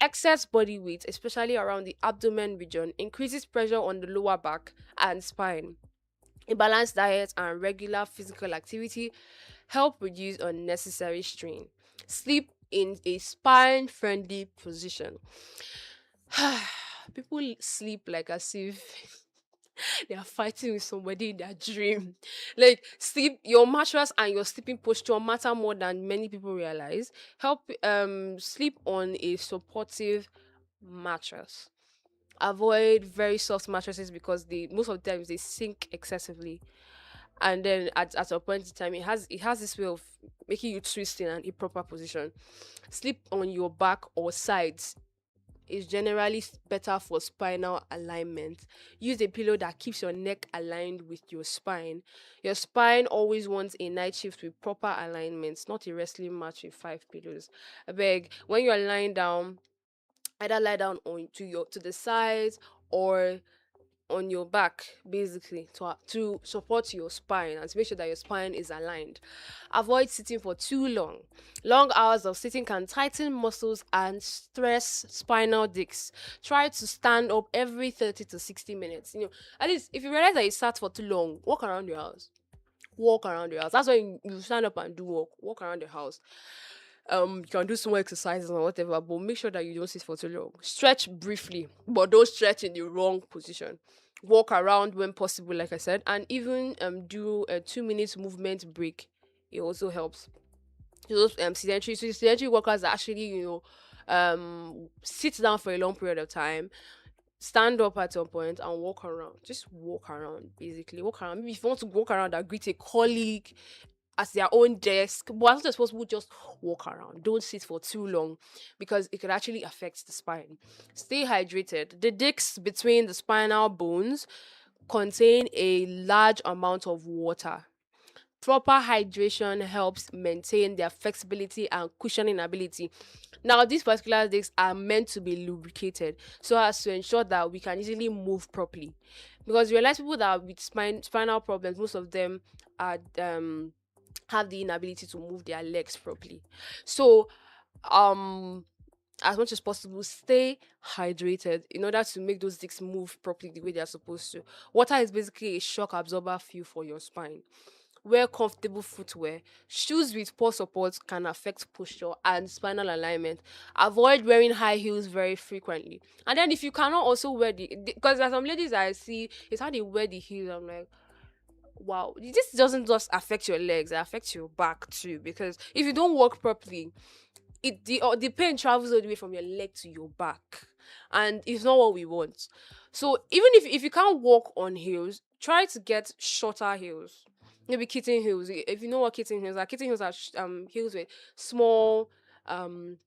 Excess body weight, especially around the abdomen region, increases pressure on the lower back and spine. A balanced diet and regular physical activity help reduce unnecessary strain. Sleep in a spine friendly position. People sleep like as if they are fighting with somebody in their dream. Like sleep, your mattress and your sleeping posture matter more than many people realize. Help sleep on a supportive mattress. Avoid very soft mattresses because they most of the times they sink excessively. And then at a point in time it has this way of making you twist in an improper position. Sleep on your back or sides is generally better for spinal alignment. Use a pillow that keeps your neck aligned with your spine. Your spine always wants a night shift with proper alignment, not a wrestling match with five pillows. I beg, when you are lying down, either lie down on to the sides or on your back, basically to support your spine and to make sure that your spine is aligned. Avoid sitting for too long. Long hours of sitting can tighten muscles and stress spinal discs. Try to stand up every 30 to 60 minutes. At least if you realize that you sat for too long, walk around your house. Walk around your house. That's when you stand up and do walk around the house. You can do small exercises or whatever, but make sure that you don't sit for too long. Stretch briefly, but don't stretch in the wrong position. Walk around when possible, like I said, and even do a 2 minutes movement break. It also helps. Those sedentary workers that actually sit down for a long period of time, stand up at some point and walk around. Just walk around, basically. Walk around. Maybe if you want to walk around and greet a colleague at their own desk, but as much as possible, just walk around. Don't sit for too long because it could actually affect the spine. Stay hydrated. The discs between the spinal bones contain a large amount of water. Proper hydration helps maintain their flexibility and cushioning ability. Now, these particular discs are meant to be lubricated so as to ensure that we can easily move properly. Because you realize people that are with spinal problems, most of them are have the inability to move their legs properly. So, um, as much as possible, stay hydrated in order to make those discs move properly the way they are supposed to. Water is basically a shock absorber fuel for your spine. Wear comfortable footwear. Shoes with poor support can affect posture and spinal alignment. Avoid wearing high heels very frequently. And then if you cannot also wear because there's some ladies that I see, it's how they wear the heels. I'm like, wow, this doesn't just affect your legs, it affects your back too. Because if you don't walk properly, the pain travels all the way from your leg to your back, and it's not what we want. So even if you can't walk on heels, try to get shorter heels. Maybe kitten heels. If you know what kitten heels are heels with small um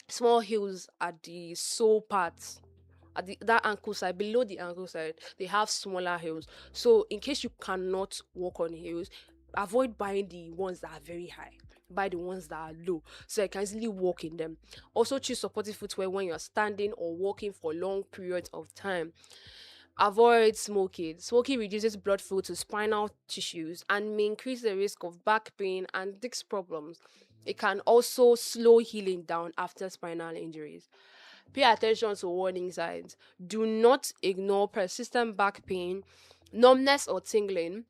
small heels at the sole part, at that ankle side, below the ankle side, they have smaller heels. So in case you cannot walk on heels, avoid buying the ones that are very high. Buy the ones that are low so you can easily walk in them. Also choose supportive footwear when you're standing or walking for long periods of time. Avoid smoking. Smoking reduces blood flow to spinal tissues and may increase the risk of back pain and disc problems. It can also slow healing down after spinal injuries. Pay attention to warning signs. Do not ignore persistent back pain, numbness or tingling,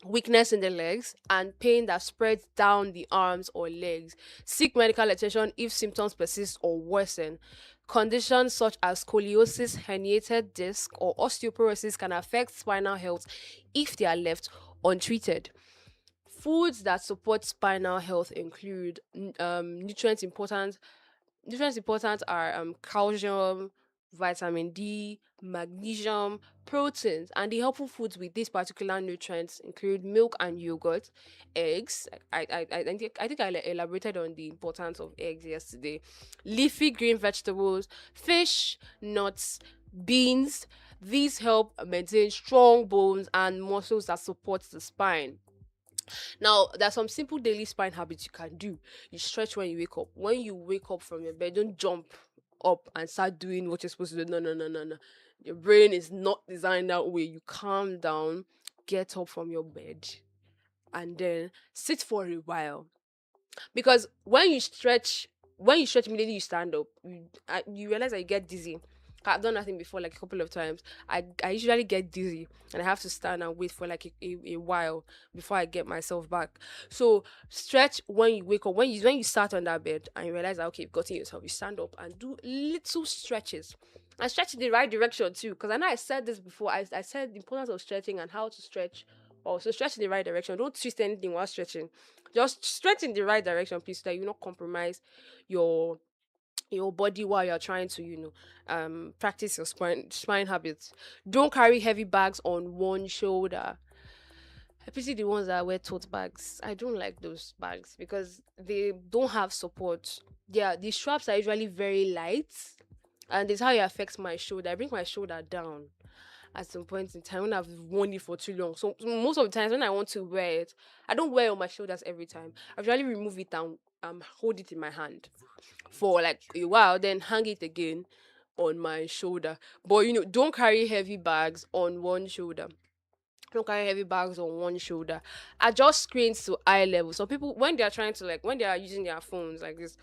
weakness in the legs, and pain that spreads down the arms or legs. Seek medical attention if symptoms persist or worsen. Conditions such as scoliosis, herniated disc, or osteoporosis can affect spinal health if they are left untreated. Foods that support spinal health include nutrients important are calcium, vitamin D, magnesium, proteins, and the helpful foods with these particular nutrients include milk and yogurt, eggs. I think I elaborated on the importance of eggs yesterday. Leafy green vegetables, fish, nuts, beans. These help maintain strong bones and muscles that support the spine. Now, there's some simple daily spine habits you can do. You stretch when you wake up. When you wake up from your bed, don't jump up and start doing what you're supposed to do. No, no, no, no, no. Your brain is not designed that way. You calm down, get up from your bed, and then sit for a while. Because when you stretch immediately, you stand up. You realize that you get dizzy. I've done nothing before, like a couple of times. I usually get dizzy and I have to stand and wait for like a while before I get myself back. So stretch when you wake up. When you start on that bed and you realize that okay, you've gotten yourself, you stand up and do little stretches. And stretch in the right direction too. Because I know I said this before. I said the importance of stretching and how to stretch. Also stretch in the right direction. Don't twist anything while stretching. Just stretch in the right direction, please, so that you not compromise your body while you're trying to, practice your spine habits. Don't carry heavy bags on one shoulder. I pity the ones that wear tote bags. I don't like those bags because they don't have support. Yeah, the straps are usually very light, and it's how it affects my shoulder. I bring my shoulder down at some point in time when I've worn it for too long. So most of the times when I want to wear it, I don't wear it on my shoulders every time. I usually remove it and hold it in my hand for like a while, then hang it again on my shoulder. But don't carry heavy bags on one shoulder. Don't carry heavy bags on one shoulder. Adjust screens to eye level. So people when they are trying to like when they are using their phones like this,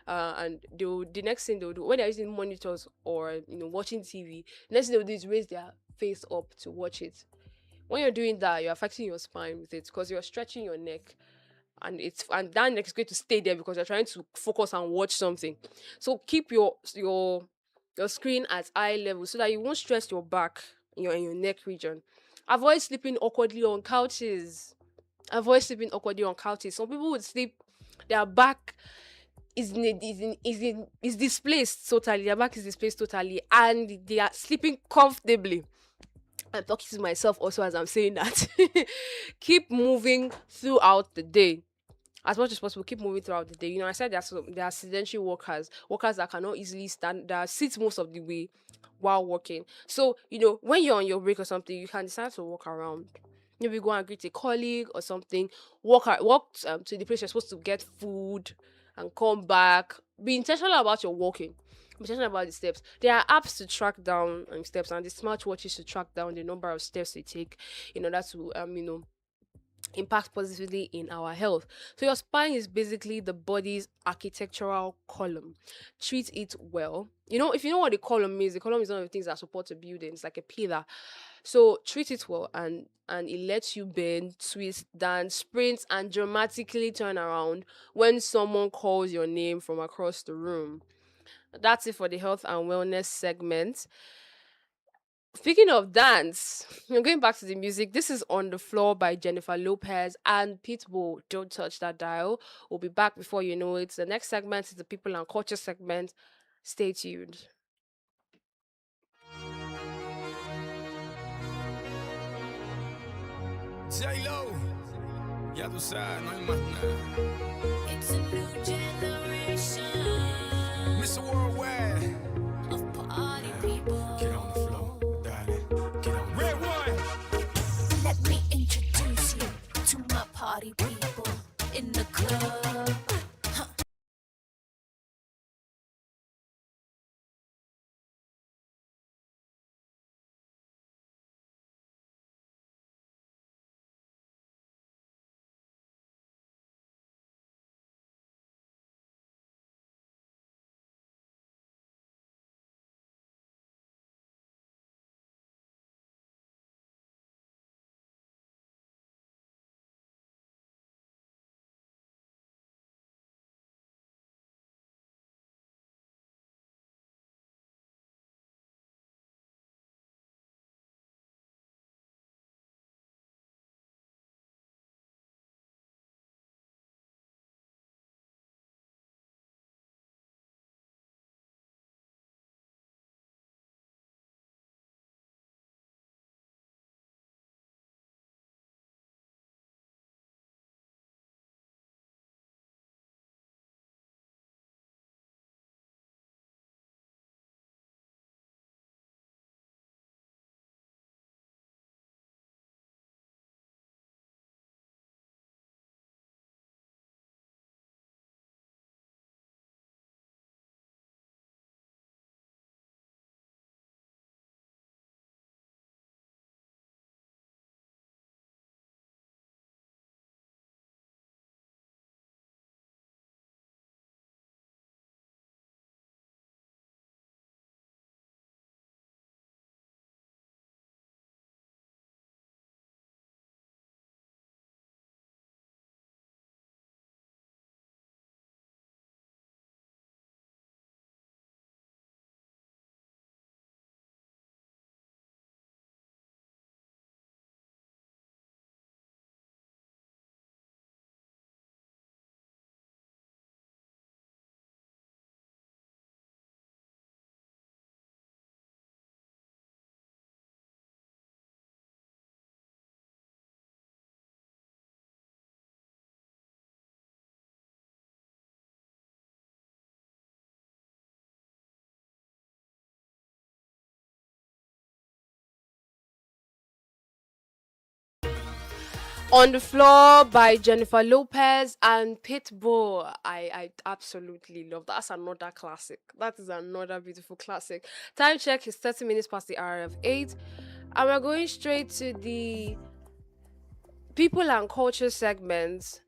and the next thing they'll do when they're using monitors or watching TV, next thing they'll do is raise their face up to watch it. When you're doing that, you're affecting your spine with it because you're stretching your neck, and that neck is going to stay there because you're trying to focus and watch something. So keep your screen at eye level so that you won't stress your back in your neck region. Avoid sleeping awkwardly on couches. Avoid sleeping awkwardly on couches. Some people would sleep, their back is displaced totally. Their back is displaced totally, and they are sleeping comfortably. I'm talking to myself also as I'm saying that. Keep moving throughout the day as much as possible. Keep moving throughout the day. I said there are sedentary workers that cannot easily stand, that sit most of the way while working. So when you're on your break or something, you can decide to walk around. Maybe go and greet a colleague or something. Walk to the place you're supposed to get food and come back. Be intentional about your walking. Be intentional about the steps. There are apps to track down steps, and the smartwatches to track down the number of steps they take in order to impact positively in our health. So your spine is basically the body's architectural column. Treat it well. If you know what the column is, the column is one of the things that support a building. It's like a pillar. So treat it well, and it lets you bend, twist, dance, sprint, and dramatically turn around when someone calls your name from across the room. That's it for the health and wellness segment. Speaking of dance, I'm going back to the music. This is On the Floor by Jennifer Lopez and Pitbull. Don't touch that dial. We'll be back before you know it. The next segment is the people and culture segment. Stay tuned. J-Lo, ya tú sabes, no hay más nada. It's a new generation. Mr. Worldwide. Of party people. Get on the floor, darling. Get on the Red floor. One. Let me introduce you to my party people in the club. On the Floor by Jennifer Lopez and Pitbull. I absolutely love that. That's another classic. That is another beautiful classic. Time check is 30 minutes past the hour of 8. And we're going straight to the people and culture segment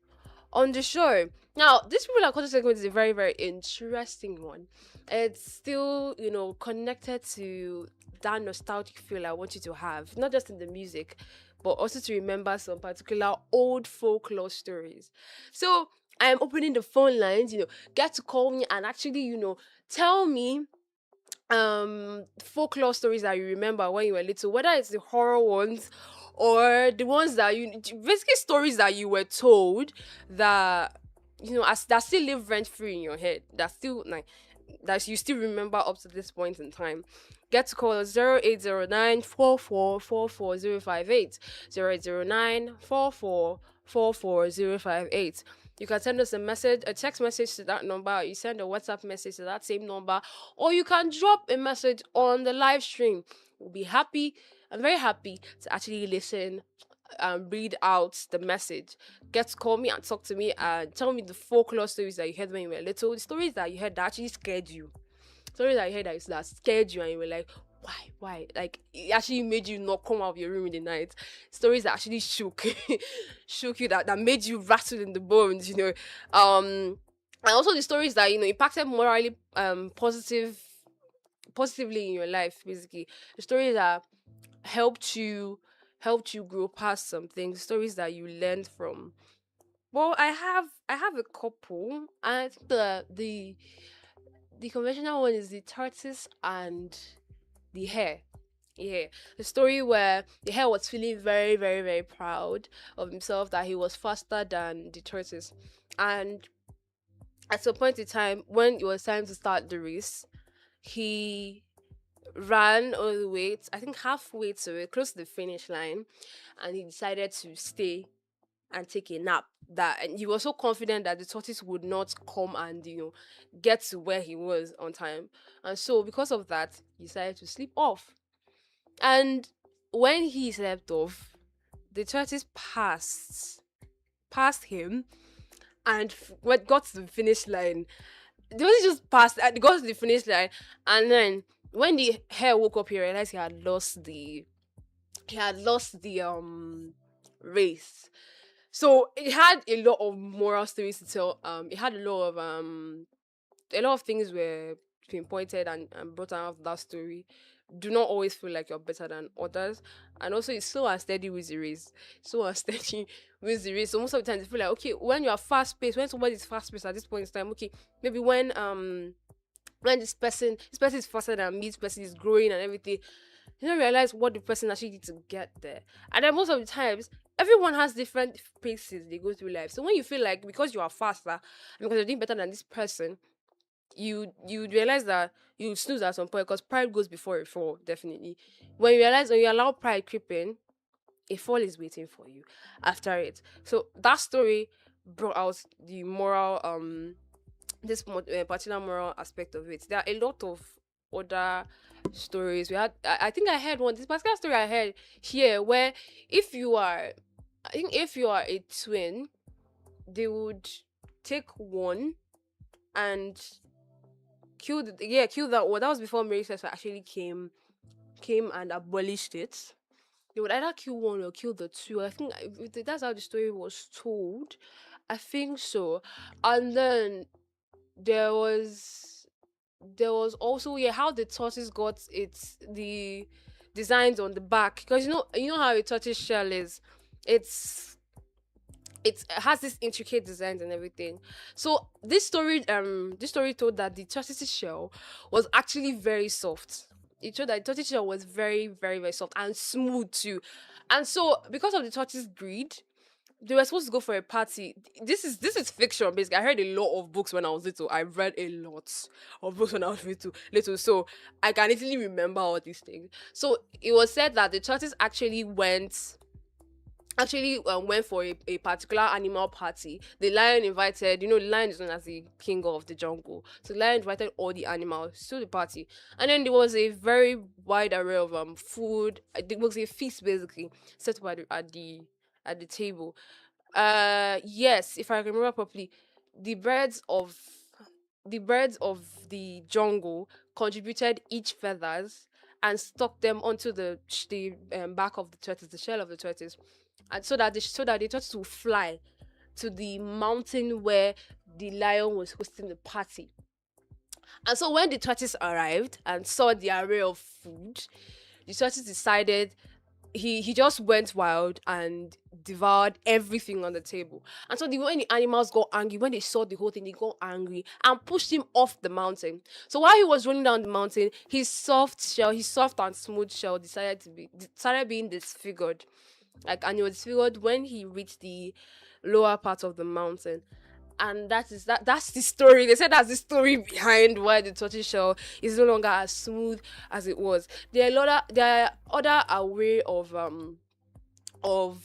on the show. Now, this people and culture segment is a very, very interesting one. It's still, connected to that nostalgic feel I want you to have, not just in the music, but also to remember some particular old folklore stories. So I am opening the phone lines, get to call me and actually, tell me folklore stories that you remember when you were little, whether it's the horror ones or the ones that you basically stories that you were told that as that still live rent free in your head, that still like that you still remember up to this point in time. Get to call 0809 4444058 0809 4444058. You can send us a text message to that number. You send a WhatsApp message to that same number, or you can drop a message on the live stream. We'll be happy. I'm very happy to actually listen and read out the message. Get to call me and talk to me and tell me the folklore stories that you heard when you were little, the stories that you heard that actually scared you, stories that you heard that scared you, and you were like, why? Like it actually made you not come out of your room in the night. Stories that actually shook, shook you, that made you rattle in the bones, and also the stories that impacted morally, positively in your life. Basically, the stories that helped you grow past some things, stories that you learned from. Well, I have a couple. I think the conventional one is the tortoise and the hare. Yeah, the story where the hare was feeling very, very, very proud of himself that he was faster than the tortoise, and at some point in time when it was time to start the race, he ran all the way, I think halfway to it, close to the finish line, and he decided to stay and take a nap. That and he was so confident that the tortoise would not come and get to where he was on time, and so because of that, he decided to sleep off. And when he slept off, the tortoise passed him, and when got to the finish line, the tortoise just passed and got to the finish line, and then when the hare woke up, he realized he had lost the race. So it had a lot of moral stories to tell. It had a lot of things were pinpointed and brought out of that story. Do not always feel like you're better than others. And also it's slow and steady with the race. Slow and steady with the race. So most of the time you feel like, okay, when you're fast paced, when somebody's fast paced at this point in time, okay, maybe when this person is faster than me, this person is growing and everything, you don't realize what the person actually did to get there. And then most of the times, everyone has different paces they go through life. So when you feel like because you are faster and because you're doing better than this person, you realize that you snooze at some point because pride goes before a fall, definitely. When you allow pride creep in, a fall is waiting for you after it. So that story brought out the moral particular moral aspect of it. There are a lot of other stories. I think I heard one. This particular story I heard here, where if you are, I think if you are a twin, they would take one and kill that one. That was before Mary Sexton actually came and abolished it. They would either kill one or kill the two. I think that's how the story was told. I think so. And then there was also, yeah, how the tortoise got the designs on the back, because you know how a tortoise shell is. It has this intricate designs and everything. So this story told that the tortoise's shell was actually very soft. It showed that the tortoise shell was very, very, very soft and smooth too. And so because of the tortoise breed, they were supposed to go for a party. This is fiction, basically. I heard a lot of books when I was little. I read a lot of books when I was little, so I can easily remember all these things. So it was said that the tortoise actually went for a particular animal party. The lion invited, the lion is known as the king of the jungle. So the lion invited all the animals to the party. And then there was a very wide array of food. It was a feast basically set up at the at the table. Yes, if I remember properly, the birds of the birds of the jungle contributed each feathers and stuck them onto the back of the tortoise, the shell of the tortoise, and so that the tortoise will fly to the mountain where the lion was hosting the party. And so when the tortoise arrived and saw the array of food, the tortoise decided he just went wild and devoured everything on the table. And so when the animals got angry, when they saw the whole thing, they got angry and pushed him off the mountain. So while he was running down the mountain, his soft and smooth shell started being disfigured. And it was disfigured when he reached the lower part of the mountain. And that's the story. They said that's the story behind why the tortoise shell is no longer as smooth as it was. There are other array of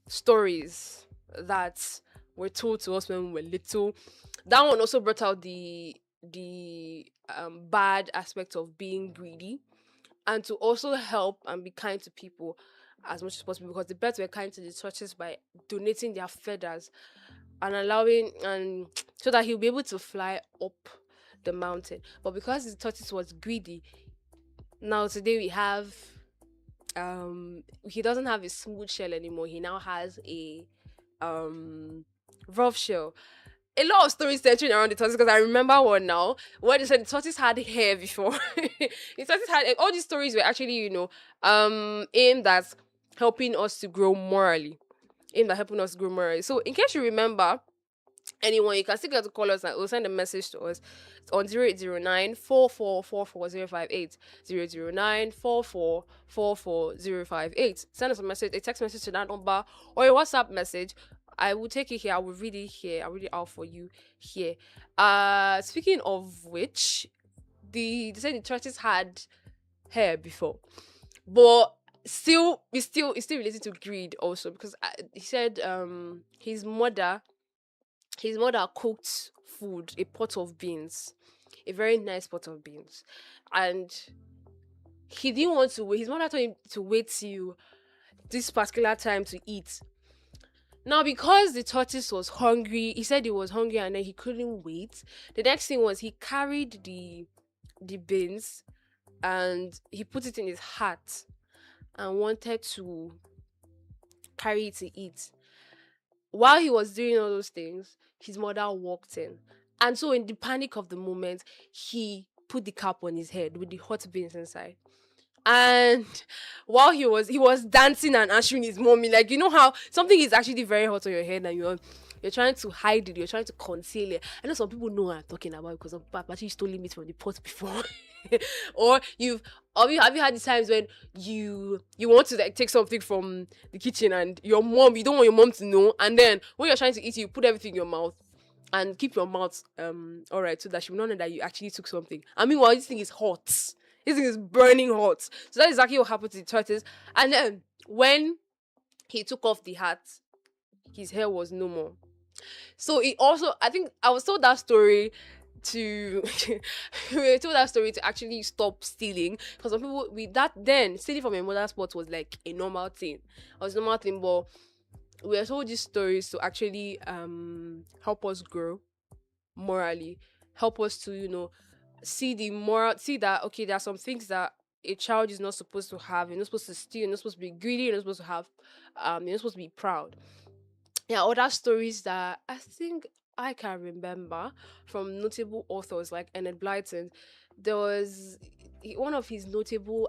stories that were told to us when we were little. That one also brought out the bad aspect of being greedy, and to also help and be kind to people as much as possible, because the birds were kind to the tortoise by donating their feathers and allowing, and so that he'll be able to fly up the mountain. But because the tortoise was greedy, now today we have he doesn't have a smooth shell anymore. He now has a rough shell. A lot of stories centering around the tortoise, because I remember one now where they said the tortoise had hair before. The tortoise had all these stories were actually, aimed at helping us to grow morally. Aimed at helping us grow morally. So in case you remember anyone, you can still get to call us and we'll send a message to us. It's on 0809 009 Send us a message, a text message to that number, or a WhatsApp message. I will take it here. I will read it here. I'll read it out for you here. Speaking of which, they said the tortoise had hair before, but it's still related to greed also, because he said his mother cooked food, a pot of beans, a very nice pot of beans, and he didn't want to wait. His mother told him to wait till this particular time to eat. Now, because the tortoise was hungry, he said he was hungry and then he couldn't wait. The next thing was he carried the beans and he put it in his hat and wanted to carry it to eat. While he was doing all those things, his mother walked in. And so in the panic of the moment, he put the cap on his head with the hot beans inside. And while he was dancing and answering his mommy, like, you know how something is actually very hot on your head and you're trying to hide it, you're trying to conceal it. I know some people know what I'm talking about because of Papa actually stole meat from the pot before. Or have you had the times when you want to like take something from the kitchen and you don't want your mom to know, and then when you're trying to eat, you put everything in your mouth and keep your mouth all right, so that she will not know that you actually took something. I mean, well, this thing is hot. This thing is burning hot. So that's exactly what happened to the tortoise. And then when he took off the hat, his hair was no more. So it also, I think I was told that story to we were told that story to actually stop stealing, because some people stealing from a mother's pot was like a normal thing. It was a normal thing, but we were told these stories to actually help us grow morally, help us to see that okay, there are some things that a child is not supposed to have. You're not supposed to steal, you're not supposed to be greedy, you're not supposed to have you're not supposed to be proud. Yeah, other stories that I think I can remember from notable authors like Enid Blyton. There was one of his notable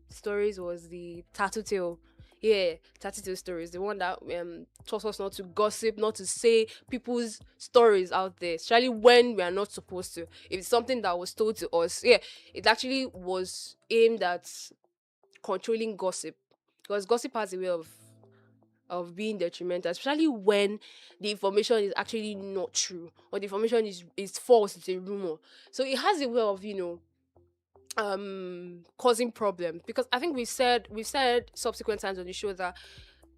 stories was the tattoo tale. Yeah, tattoo tale stories. The one that taught us not to gossip, not to say people's stories out there, especially when we are not supposed to. If it's something that was told to us, yeah, it actually was aimed at controlling gossip, because gossip has a way of being detrimental, especially when the information is actually not true, or the information is false, it's a rumor. So it has a way of causing problems, because I think we've said subsequent times on the show that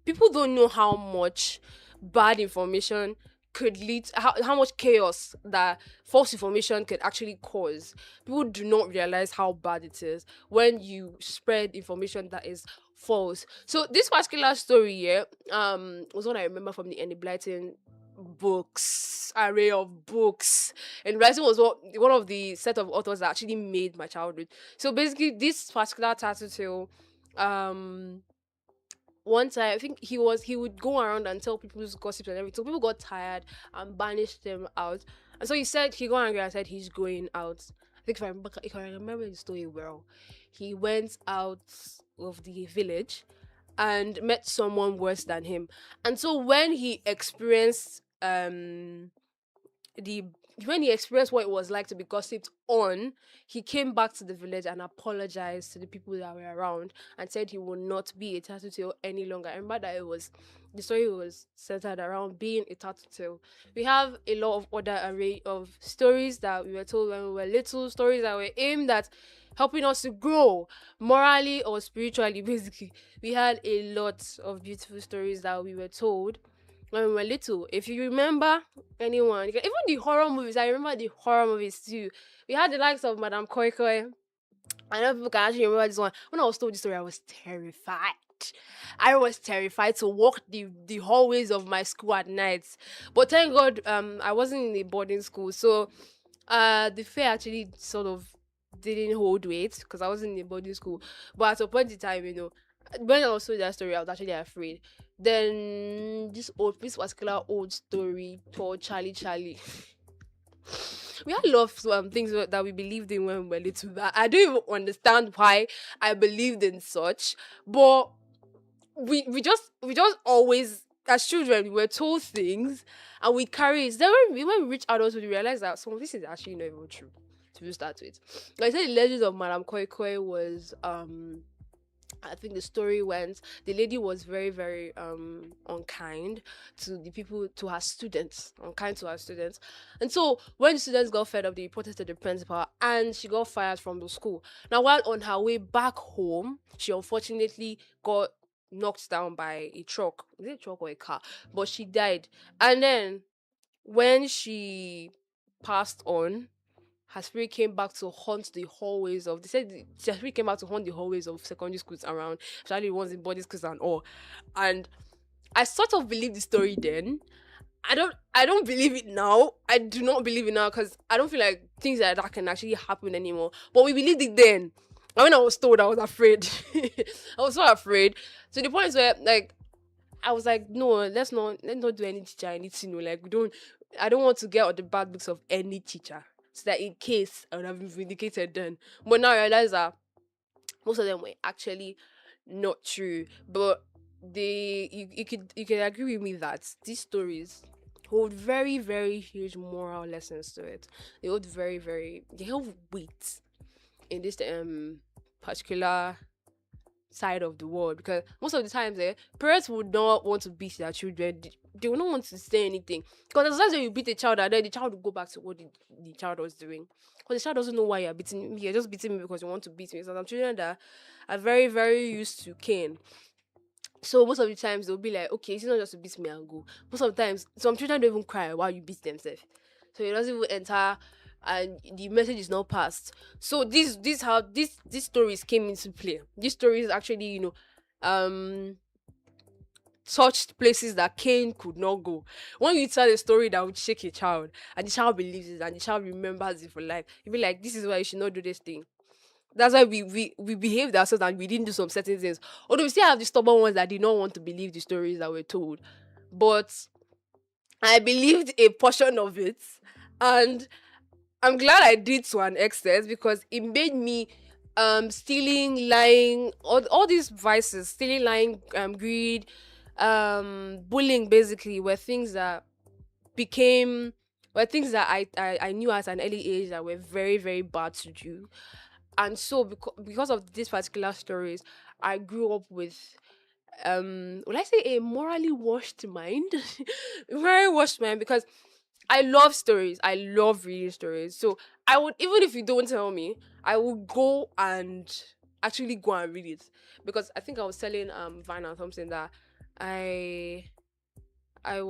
people don't know how much bad information could lead to, how much chaos that false information could actually cause. People do not realize how bad it is when you spread information that is false. So this particular story here was what I remember from the Annie Blyton books, array of books. And Blyton was one of the set of authors that actually made my childhood. So basically this particular tattoo tale, one time I think he would go around and tell people's gossips and everything. So people got tired and banished him out. And so he said he got angry and said he's going out. I think if I remember the story well, he went out of the village and met someone worse than him. And so the when he experienced what it was like to be gossiped on, he came back to the village and apologized to the people that were around and said he would not be a tattletale any longer. I remember that the story was centered around being a tattletale. We have a lot of other array of stories that we were told when we were little, stories that were aimed at helping us to grow morally or spiritually. Basically, we had a lot of beautiful stories that we were told when we were little. If you remember anyone, even the horror movies, I remember the horror movies too. We had the likes of Madame Koi Koi. I know people can actually remember this one. When I was told this story, I was terrified. I was terrified to walk the hallways of my school at night. But thank God, I wasn't in a boarding school, so the fear actually sort of didn't hold weight because I wasn't in a boarding school. But at a point in time, when I was told that story, I was actually afraid. Then this particular old story told Charlie. We had a lot of things that we believed in when we were little. That I don't even understand why I believed in such, but we just always, as children, we were told things and we carry it. Then when we reach adulthood, we realize that some of this is actually not even true. To start with, like I said, the legend of Madame Koi Koi was I think the story went, the lady was very, very unkind to the people, to her students, unkind to her students. And so when the students got fed up, they reported to the principal and she got fired from the school. Now, while on her way back home, she unfortunately got knocked down by a truck. Is it a truck or a car? But she died. And then when she passed on, her spirit came back to haunt the hallways of, they said her spirit came back to haunt the hallways of secondary schools around, especially ones in boarding schools and all. And I sort of believe the story then. I don't believe it now. I do not believe it now because I don't feel like things like that can actually happen anymore. But we believed it then. And when I was told, I was afraid. I was so afraid. So the point is where, like, I was like, no, let's not do any teacher anything. Like, I don't want to get on the bad books of any teacher. So that in case I would have been vindicated then. But now I realize that most of them were actually not true. But you could agree with me that these stories hold very, very huge moral lessons to it. They hold they hold weight in this particular side of the world, because most of the times parents would not want to beat their children. They would not want to say anything, because as long as you beat a child and then the child will go back to what the child was doing, because the child doesn't know why you're beating me. You're just beating me because you want to beat me. So some children that are very, very used to cane, so most of the times they'll be like, okay, it's not just to beat me and go. Most of the times some children don't even cry while you beat themselves, so it doesn't even enter and the message is not passed. So this how these stories came into play. These stories actually, touched places that Cain could not go. When you tell a story that would shake a child and the child believes it and the child remembers it for life, you'll be like, this is why you should not do this thing. That's why we behaved ourselves and we didn't do some certain things. Although we still have the stubborn ones that did not want to believe the stories that were told. But I believed a portion of it, and I'm glad I did to an extent, because it made me stealing, lying, all these vices, stealing, lying, greed, bullying, basically were things that I knew at an early age that were very, very bad to do. And so because of these particular stories, I grew up with will I say a morally washed mind? Very washed mind, because I love stories. I love reading stories. So I would, even if you don't tell me, I will go and actually go and read it. Because I think I was telling Vina something that I I'm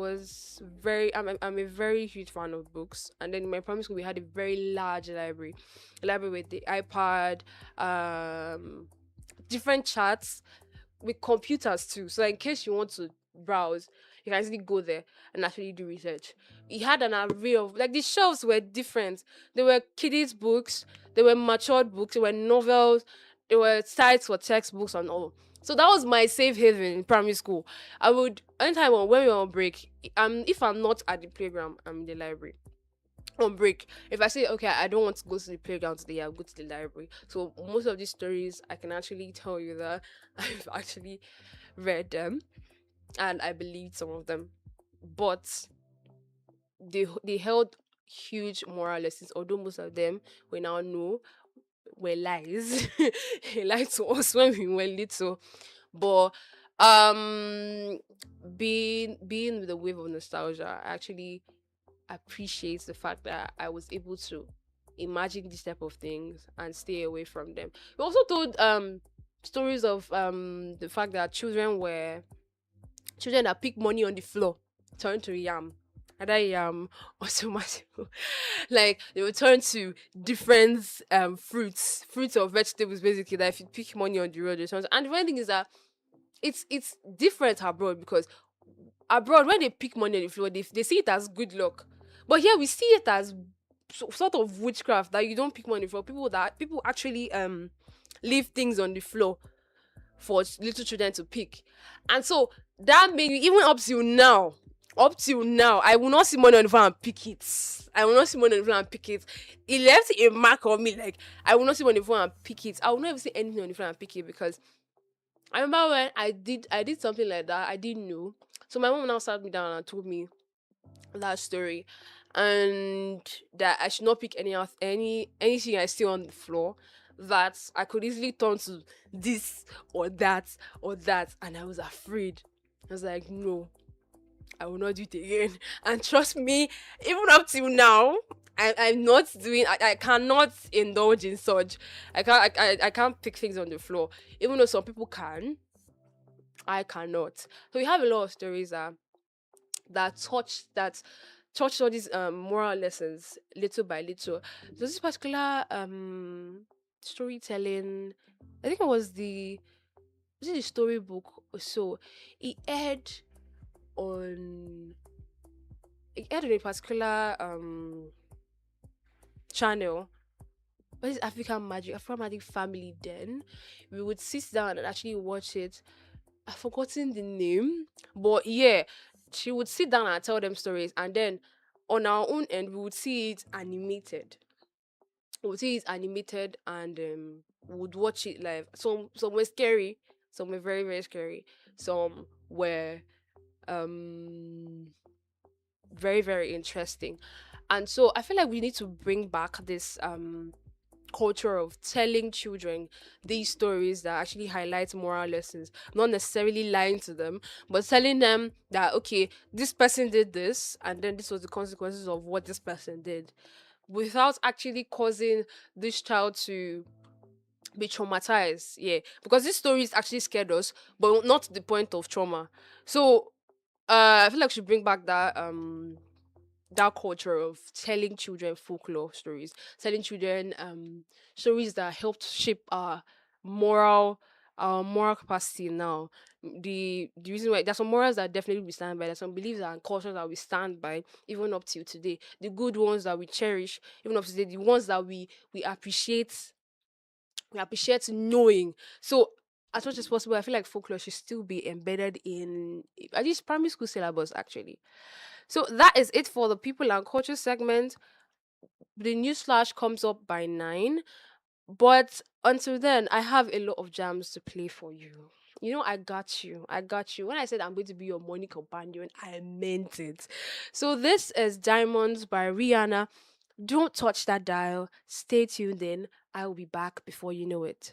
a very huge fan of books. And then in my primary school we had a very large library. A library with the iPad, different charts. with computers too. So in case you want to browse, you can easily go there and actually do research. He had an array of, like, the shelves were different. There were kiddies books, there were matured books, there were novels, there were sites for textbooks and all. So that was my safe haven in primary school. I would, anytime when we were on break, if I'm not at the playground, I'm in the library on break. If I say, okay, I don't want to go to the playground today, I'll go to the library. So most of these stories, I can actually tell you that I've actually read them and I believed some of them. But they held huge moral lessons, although most of them we now know were lies. He lied to us when we were little. But um being with the wave of nostalgia, I actually appreciate the fact that I was able to imagine these type of things and stay away from them. We also told stories of the fact that children that pick money on the floor turn to yam. Either yam or tomato. Like they will turn to different fruits or vegetables basically, that if you pick money on the road, they turn to, and the funny thing is that it's different abroad, because abroad when they pick money on the floor, they see it as good luck. But here we see it as sort of witchcraft, that you don't pick money for people actually leave things on the floor for little children to pick. And so that made me, even up till now, I will not see money on the floor and pick it. I will not see money on the floor and pick it. It left a mark on me. Like, I will not see money on the floor and pick it. I will not even see anything on the floor and pick it, because I remember when I did something like that. I didn't know. So my mom now sat me down and told me that story, and that I should not pick anything I see on the floor, that I could easily turn to this or that, and I was afraid. I was like, no, I will not do it again. And trust me, even up till now, I'm not doing. I cannot indulge in such. I can't pick things on the floor, even though some people can. I cannot. So we have a lot of stories that touch all these moral lessons little by little. There's this particular storytelling. I think it was it the storybook or so. It aired on it aired on a particular channel. What is African Magic Family. Then we would sit down and actually watch it. I've forgotten the name, but yeah, she would sit down and tell them stories, and then on our own end, we would see it animated. We would see it animated, and we would watch it live. Some were scary, some were very very scary, some were um very very interesting, and so I feel like we need to bring back this culture of telling children these stories that actually highlight moral lessons, not necessarily lying to them, but telling them that, okay, this person did this, and then this was the consequences of what this person did, without actually causing this child to be traumatized. Yeah, because these stories actually scared us, but not to the point of trauma. So I feel like we should bring back that culture of telling children folklore stories, telling children stories that helped shape our moral capacity now. The reason why there's some morals that definitely we stand by, there's some beliefs and cultures that we stand by even up till today. The good ones that we cherish, even up to today, the ones that we appreciate knowing. So as much as possible, I feel like folklore should still be embedded in at least primary school syllabus actually. So that is it for the people and culture segment. The news flash comes up by 9. But until then, I have a lot of jams to play for you. I got you. I got you. When I said I'm going to be your money companion, I meant it. So this is Diamonds by Rihanna. Don't touch that dial. Stay tuned in. I will be back before you know it.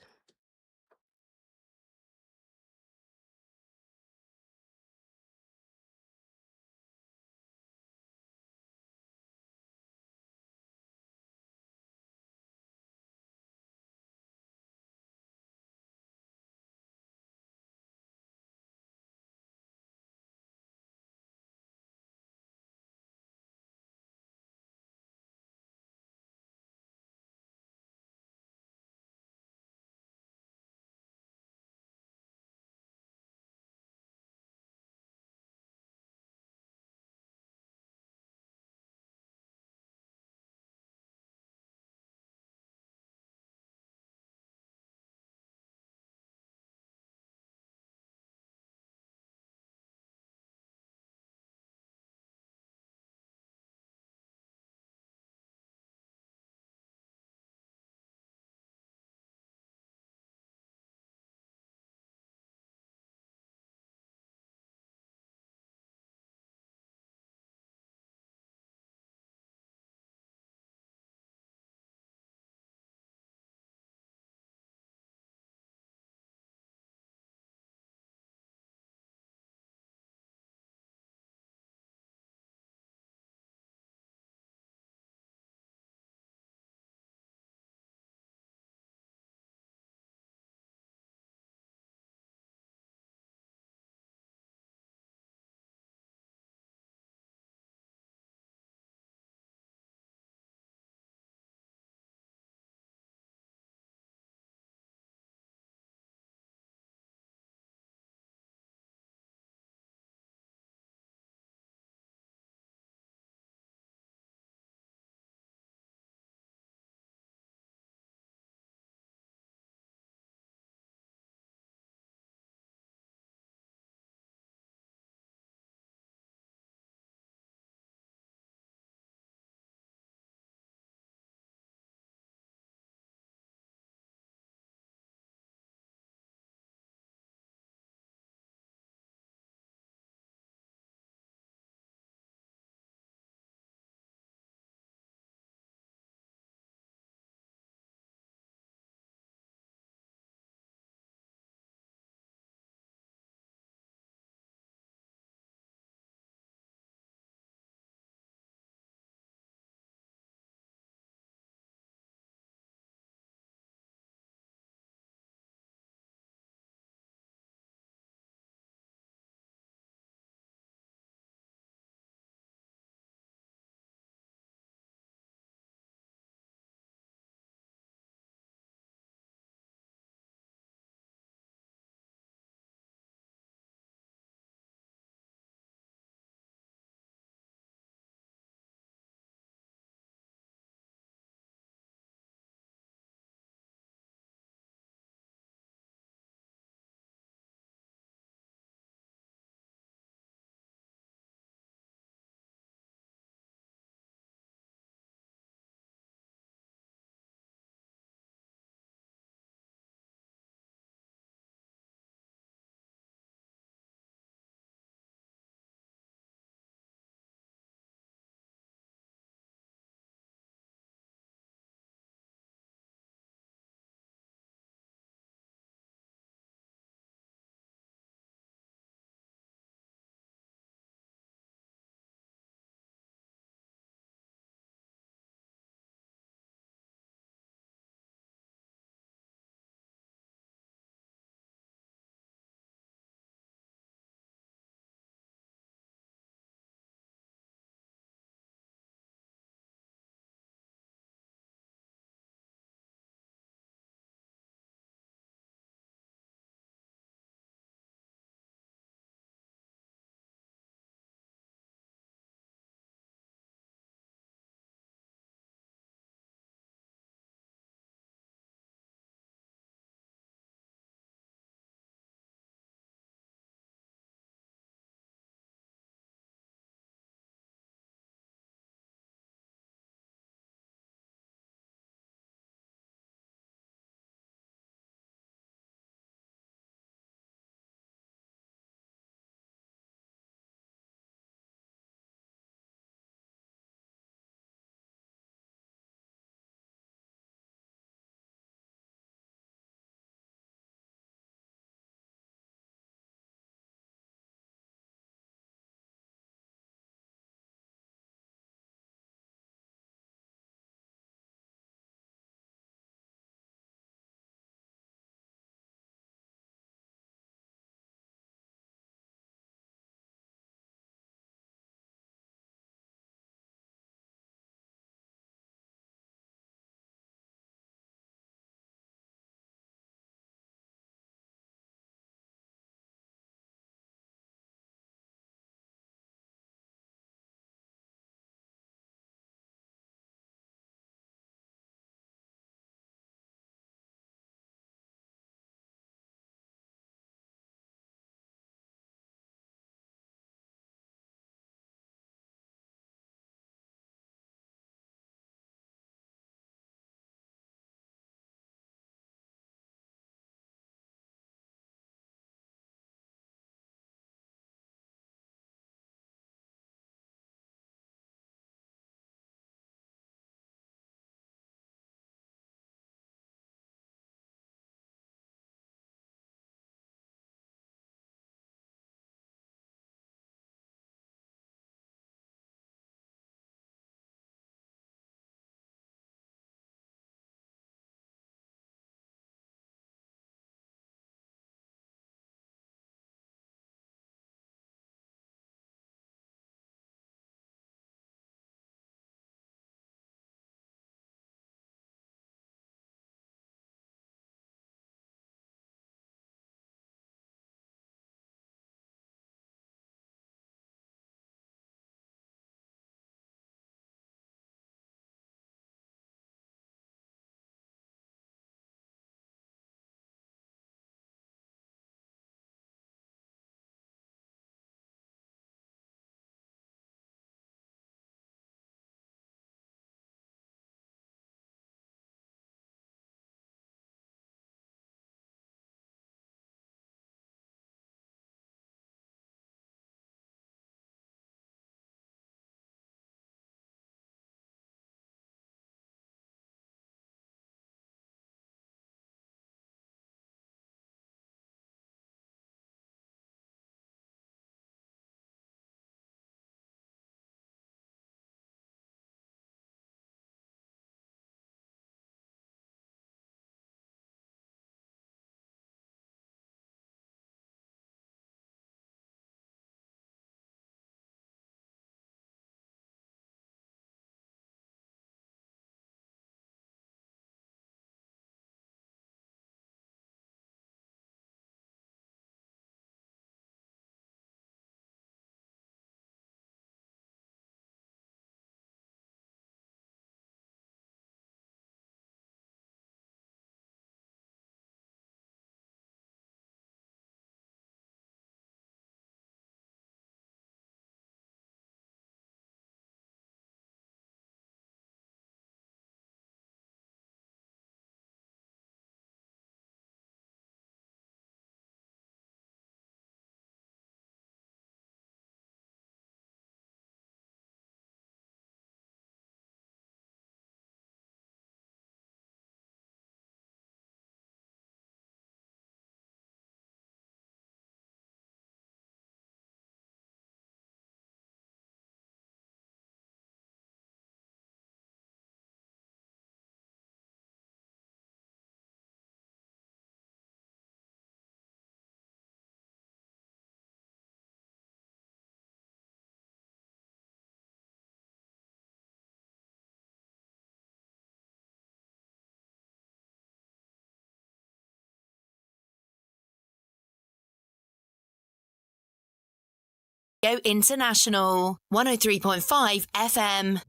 International 103.5 FM.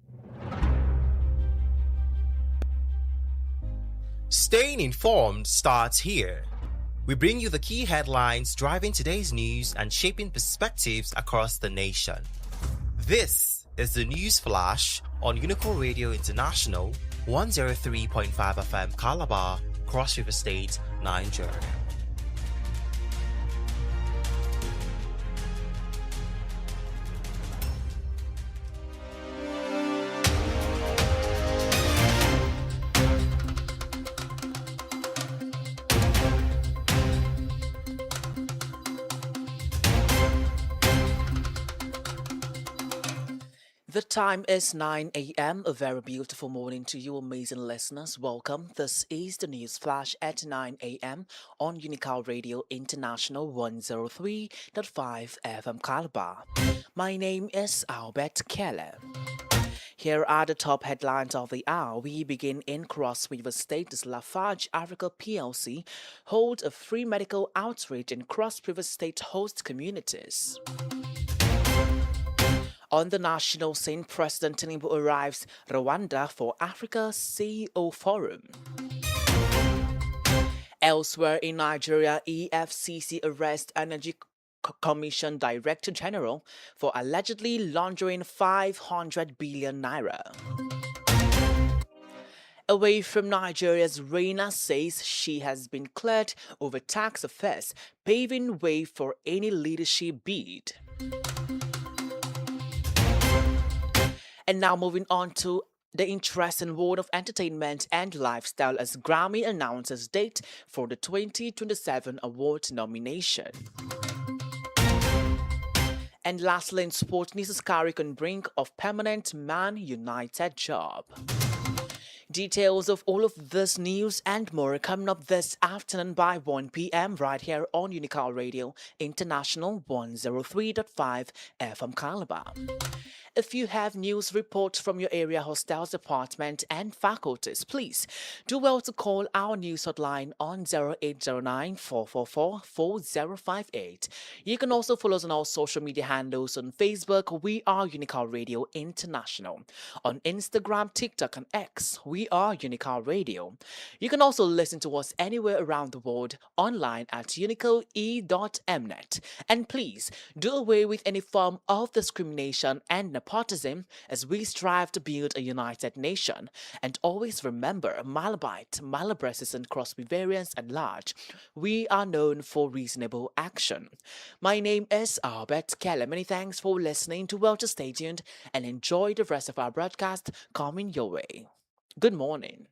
Staying informed starts here. We bring you the key headlines driving today's news and shaping perspectives across the nation. This is the News Flash on Unical Radio International 103.5 FM Calabar, Cross River State, Nigeria. The time is 9 a.m. A very beautiful morning to you, amazing listeners. Welcome. This is the News Flash at 9 a.m. on Unical Radio International 103.5 FM Calabar. My name is Albert Keller. Here are the top headlines of the hour. We begin in Cross River State as Lafarge Africa PLC holds a free medical outreach in Cross River State host communities. On the national scene, President Tinubu arrives Rwanda for Africa CEO Forum. Elsewhere in Nigeria, EFCC arrests Energy Commission Director General for allegedly laundering 500 billion naira. Away from Nigeria's Reina says she has been cleared over tax affairs, paving way for any leadership bid. And now moving on to the interesting world of entertainment and lifestyle as Grammy announces date for the 2027 award nomination. And lastly, in sports news, Carrick on brink of permanent Man United job. Details of all of this news and more are coming up this afternoon by 1 p.m. right here on Unical Radio International 103.5 FM Calabar. If you have news reports from your area hostels department and faculties, please do well to call our news hotline on 0809-444-4058. You can also follow us on our social media handles. On Facebook, we are Unical Radio International. On Instagram, TikTok, and X, we are Unical Radio. You can also listen to us anywhere around the world online at unicalee.mnet. And please do away with any form of discrimination and nepotism as we strive to build a united nation. And always remember, Malabite, Malabrists, and Cross Riverians at large, we are known for reasonable action. My name is Albert Keller. Many thanks for listening to Well, just stay tuned and enjoy the rest of our broadcast coming your way. Good morning.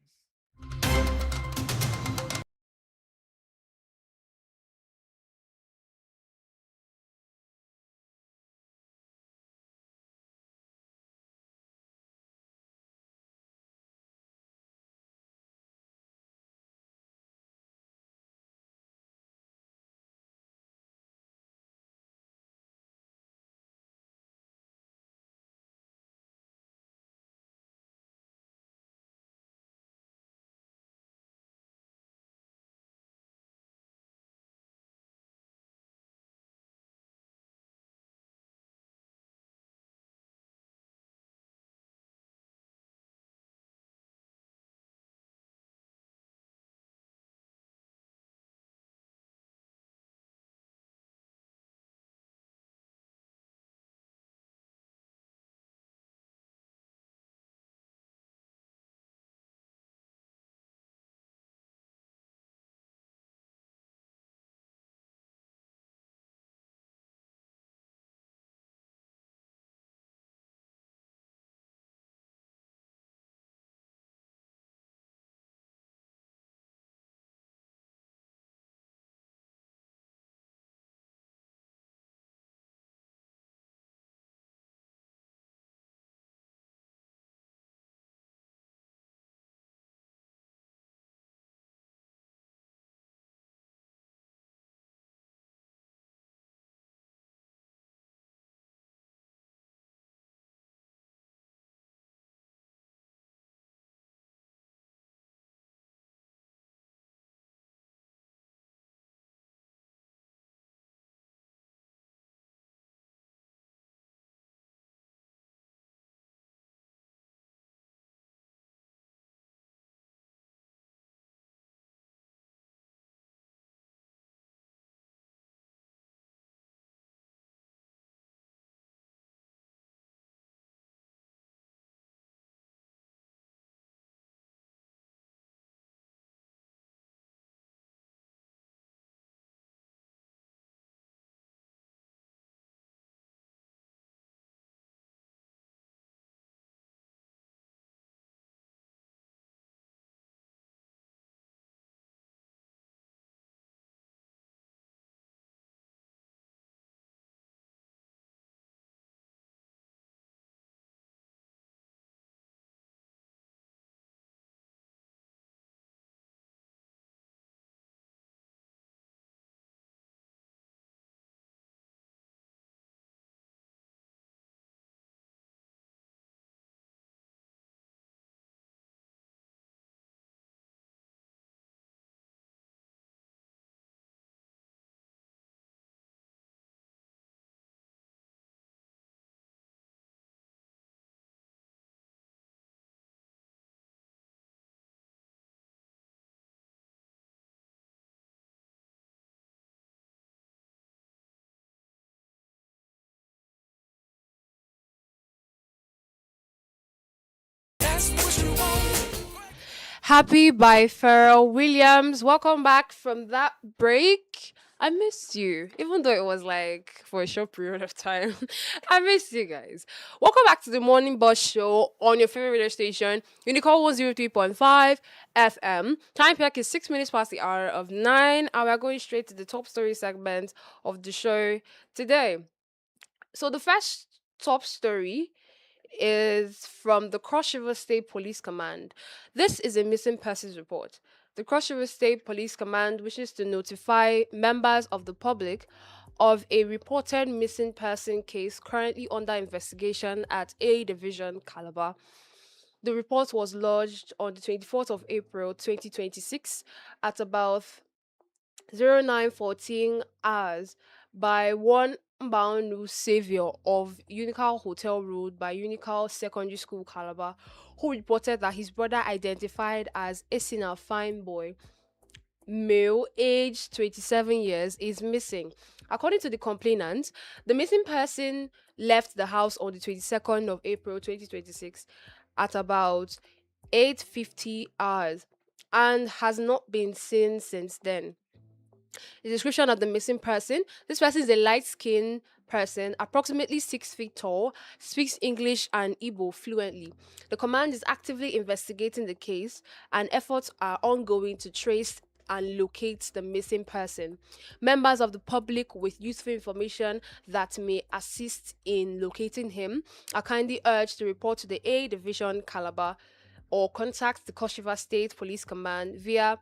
Happy by Pharrell Williams. Welcome back from that break. I missed you, even though it was like for a short period of time. I missed you guys. Welcome back to the Morning Bus Show on your favorite radio station, Unicall 103.5 FM. Time check is 6 minutes past the hour of 9, and we're going straight to the top story segment of the show today. So, the first top story is from the Cross River State Police Command. This is a missing persons report. The Cross River State Police Command wishes to notify members of the public of a reported missing person case currently under investigation at A Division, Calabar. The report was lodged on the 24th of April 2026 at about 0914 hours by one Mbaunu Savior of Unical Hotel Road by Unical Secondary School Calabar, who reported that his brother, identified as Esina Fine Boy, male, aged 27 years, is missing. According to the complainant, the missing person left the house on the 22nd of April 2026 at about 8:50 hours and has not been seen since then. The description of the missing person: this person is a light skinned person, approximately 6 feet tall, speaks English and Igbo fluently. The command is actively investigating the case, and efforts are ongoing to trace and locate the missing person. Members of the public with useful information that may assist in locating him are kindly urged to report to the A Division Calabar or contact the Cross River State Police Command via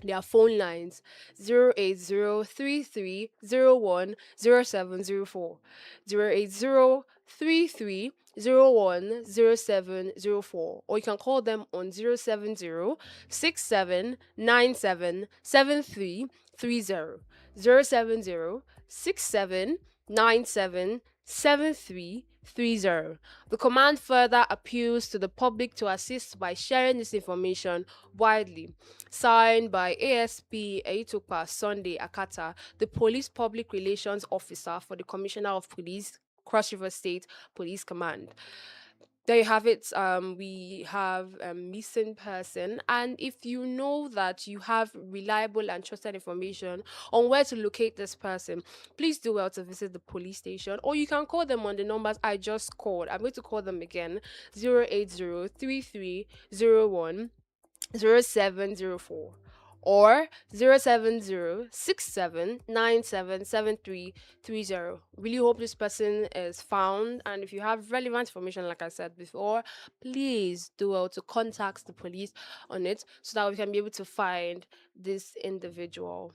their phone lines 08033010704, 08033010704, or you can call them on 07067977330, 07067977330. The command further appeals to the public to assist by sharing this information widely. Signed by ASP Eitukpa Sunday Akata, the Police Public Relations Officer for the Commissioner of Police, Cross River State Police Command. There you have it. We have a missing person, and if you know that you have reliable and trusted information on where to locate this person, please do well to visit the police station, or you can call them on the numbers I just called. I'm going to call them again: 08033010704 or 07067977330. Really hope this person is found, and if you have relevant information, like I said before, please do well to contact the police on it so that we can be able to find this individual.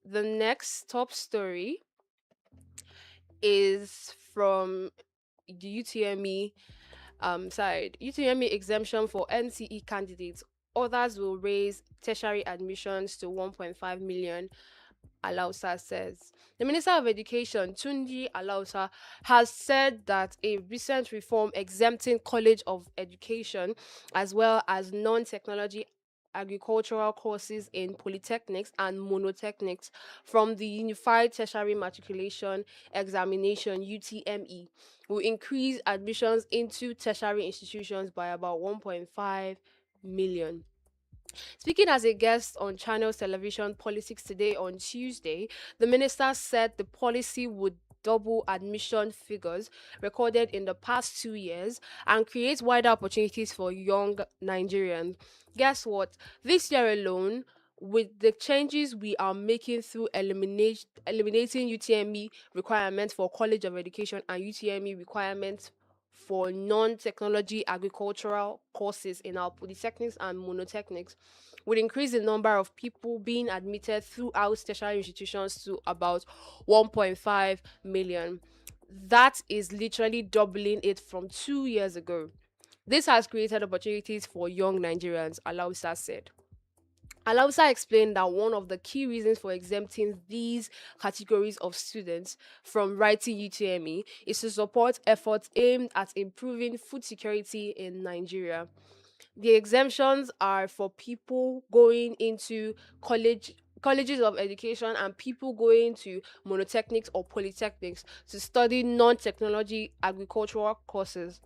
The next top story is from the UTME side. UTME exemption for NCE candidates. Others will raise tertiary admissions to 1.5 million, Alausa says. The Minister of Education, Tunji Alausa, has said that a recent reform exempting College of Education as well as non-technology agricultural courses in polytechnics and monotechnics from the Unified Tertiary Matriculation Examination UTME will increase admissions into tertiary institutions by about 1.5 million. Speaking as a guest on Channels Television Politics Today on Tuesday, the minister said the policy would double admission figures recorded in the past 2 years and create wider opportunities for young Nigerians. Guess what? This year alone, with the changes we are making through eliminating UTME requirements for College of Education and UTME requirements for non-technology agricultural courses in our polytechnics and monotechnics, would increase the number of people being admitted throughout tertiary institutions to about 1.5 million. That is literally doubling it from 2 years ago. This has created opportunities for young Nigerians, Alausa said. Alausa explained that one of the key reasons for exempting these categories of students from writing UTME is to support efforts aimed at improving food security in Nigeria. The exemptions are for people going into colleges of education and people going to monotechnics or polytechnics to study non-technology agricultural courses.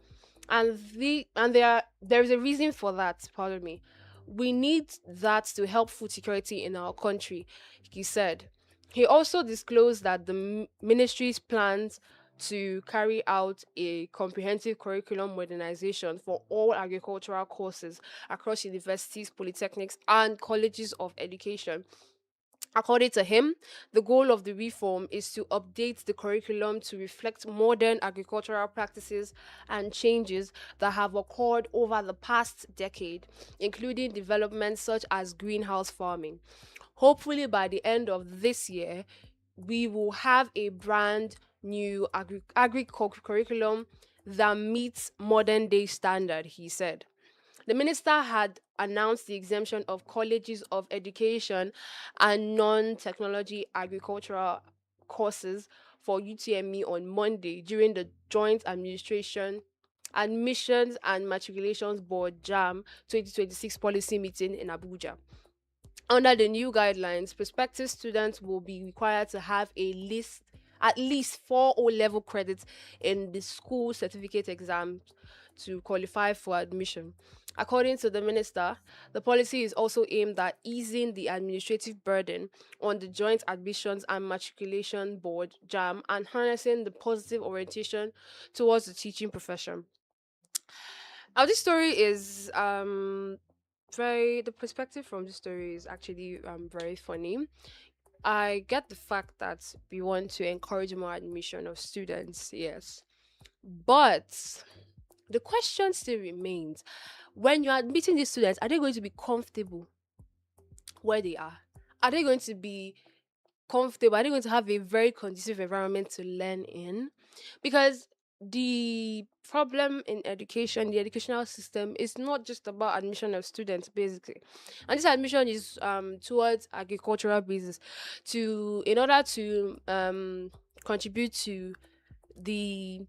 And there is a reason for that, pardon me. We need that to help food security in our country, he said. He also disclosed that the ministry's plans to carry out a comprehensive curriculum modernization for all agricultural courses across universities, polytechnics, and colleges of education. According to him, the goal of the reform is to update the curriculum to reflect modern agricultural practices and changes that have occurred over the past decade, including developments such as greenhouse farming. Hopefully, by the end of this year, we will have a brand new curriculum that meets modern day standard, he said. The minister had announced the exemption of colleges of education and non-technology agricultural courses for UTME on Monday during the Joint Administration Admissions and Matriculations Board JAM 2026 policy meeting in Abuja. Under the new guidelines, prospective students will be required to have at least 4 O-level credits in the school certificate exams to qualify for admission. According to the minister, the policy is also aimed at easing the administrative burden on the Joint Admissions and Matriculation Board (JAM) and harnessing the positive orientation towards the teaching profession. Now, this story is very the perspective from this story is actually very funny. I get the fact that we want to encourage more admission of students, yes. But the question still remains, when you're admitting these students, are they going to be comfortable where they are? Are they going to be comfortable? Are they going to have a very conducive environment to learn in? Because the problem in education, the educational system, is not just about admission of students, basically. And this admission is towards agricultural business in order to contribute to the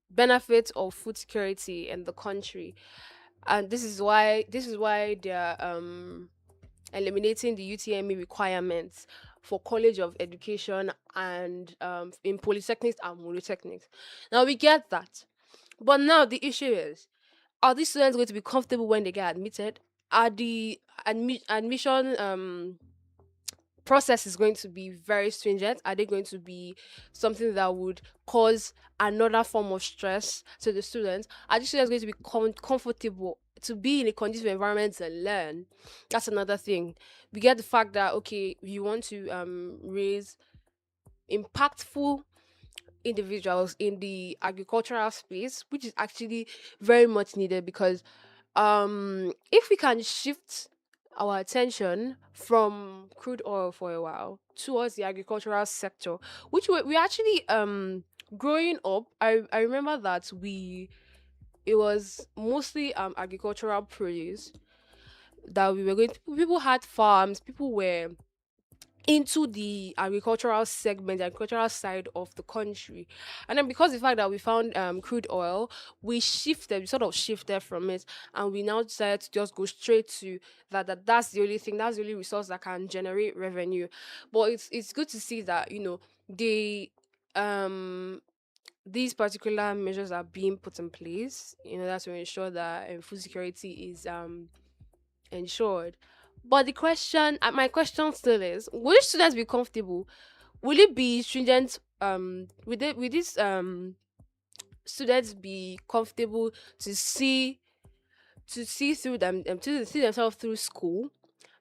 benefits of food security in the country. And this is why they're eliminating the UTME requirements for College of Education and in polytechnics and monotechnics. Now we get that, but now the issue is: are these students going to be comfortable when they get admitted? Are the admission process is going to be very stringent? Are they going to be something that would cause another form of stress to the students? Are the students going to be comfortable to be in a conducive environment to learn? That's another thing. We get the fact that, okay, you want to raise impactful individuals in the agricultural space, which is actually very much needed, because if we can shift our attention from crude oil for a while towards the agricultural sector, which we actually growing up, I remember that it was mostly agricultural produce that we were going to, people had farms, people were into the agricultural segment, the agricultural side of the country. And then because the fact that we found crude oil, we sort of shifted from it, and we now decided to just go straight to that's the only thing, that's the only resource that can generate revenue. But it's good to see that, they um these particular measures are being put in place in order to ensure that food security is ensured. But my question still is: will students be comfortable? Will it be stringent? Will these students be comfortable to see through them, to see themselves through school?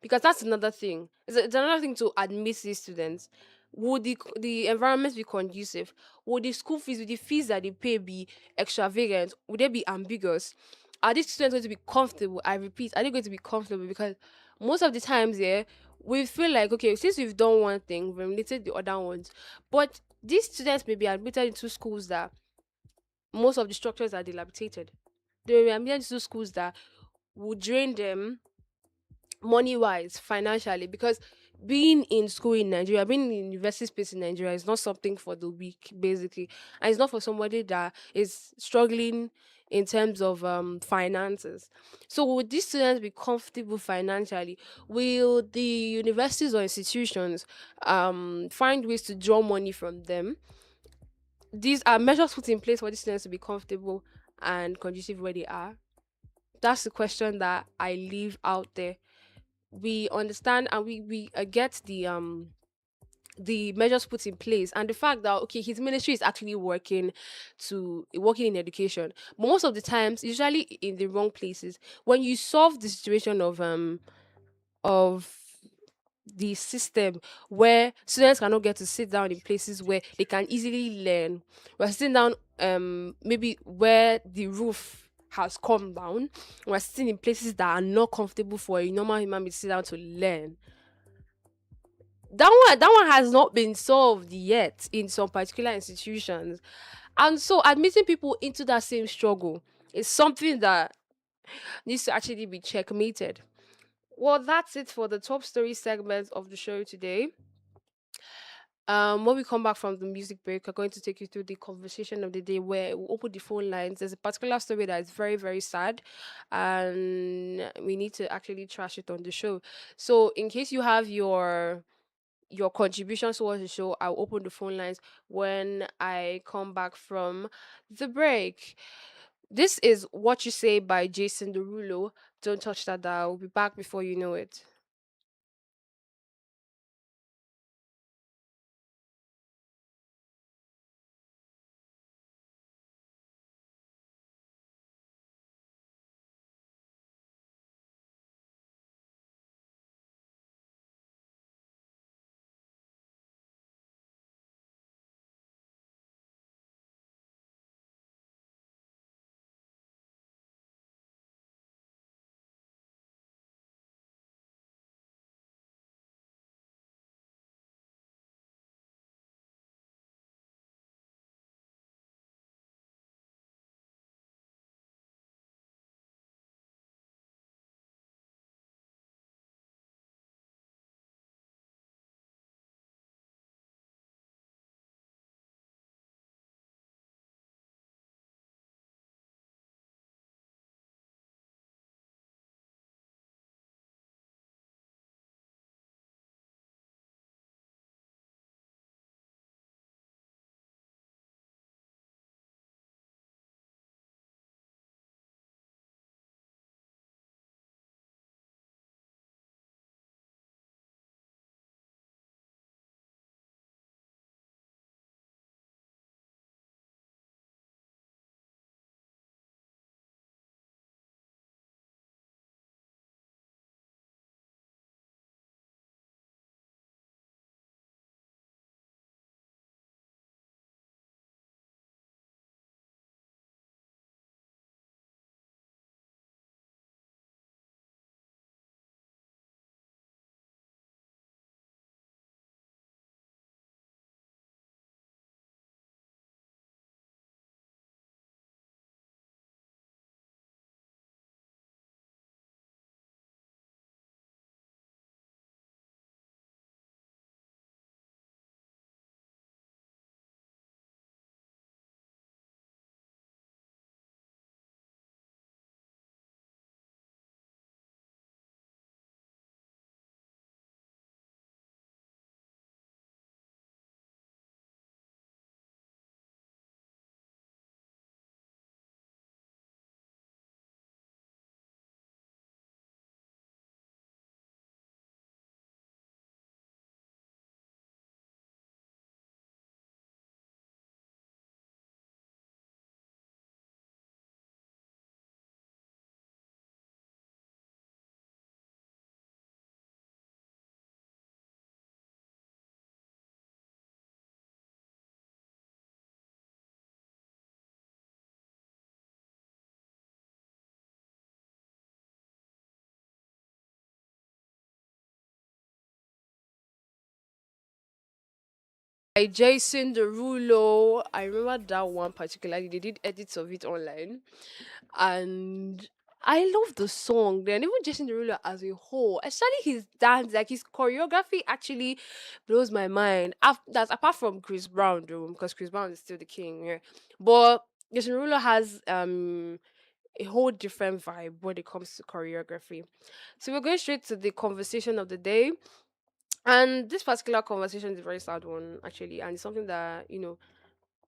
Because that's another thing. It's another thing to admit these students. Would the environment be conducive? Would the school fees, would the fees that they pay be extravagant? Would they be ambiguous? Are these students going to be comfortable? I repeat, are they going to be comfortable? Because most of the times, yeah, we feel like, okay, since we've done one thing, we've eliminated the other ones. But these students may be admitted into schools that most of the structures are dilapidated. They may be admitted into schools that would drain them money wise, financially, because being in school in Nigeria, being in university space in Nigeria is not something for the weak, basically. And it's not for somebody that is struggling in terms of finances. So would these students be comfortable financially? Will the universities or institutions find ways to draw money from them? These are measures put in place for these students to be comfortable and conducive where they are. That's the question that I leave out there. We understand and we get the measures put in place, and the fact that okay, his ministry is actually working in education, but most of the times usually in the wrong places. When you solve the situation of the system where students cannot get to sit down in places where they can easily learn, we're sitting down maybe where the roof has come down, we're sitting in places that are not comfortable for a normal human being to sit down to learn. That one has not been solved yet in some particular institutions, and so admitting people into that same struggle is something that needs to actually be checkmated. Well, that's it for the top story segment of the show today. When we come back from the music break, we're going to take you through the conversation of the day where we open the phone lines. There's a particular story that is very, very sad, and we need to actually trash it on the show. So, in case you have your contributions towards the show, I'll open the phone lines when I come back from the break. This is What You Say by Jason Derulo. Don't touch that dial. We'll be back before you know it. By Jason Derulo. I remember that one particularly. They did edits of it online, and I love the song. Then even Jason Derulo as a whole, especially his dance, like his choreography, actually blows my mind. That's apart from Chris Brown, though, because Chris Brown is still the king. Yeah, but Jason Derulo has a whole different vibe when it comes to choreography. So we're going straight to the conversation of the day. And this particular conversation is a very sad one, actually, and it's something that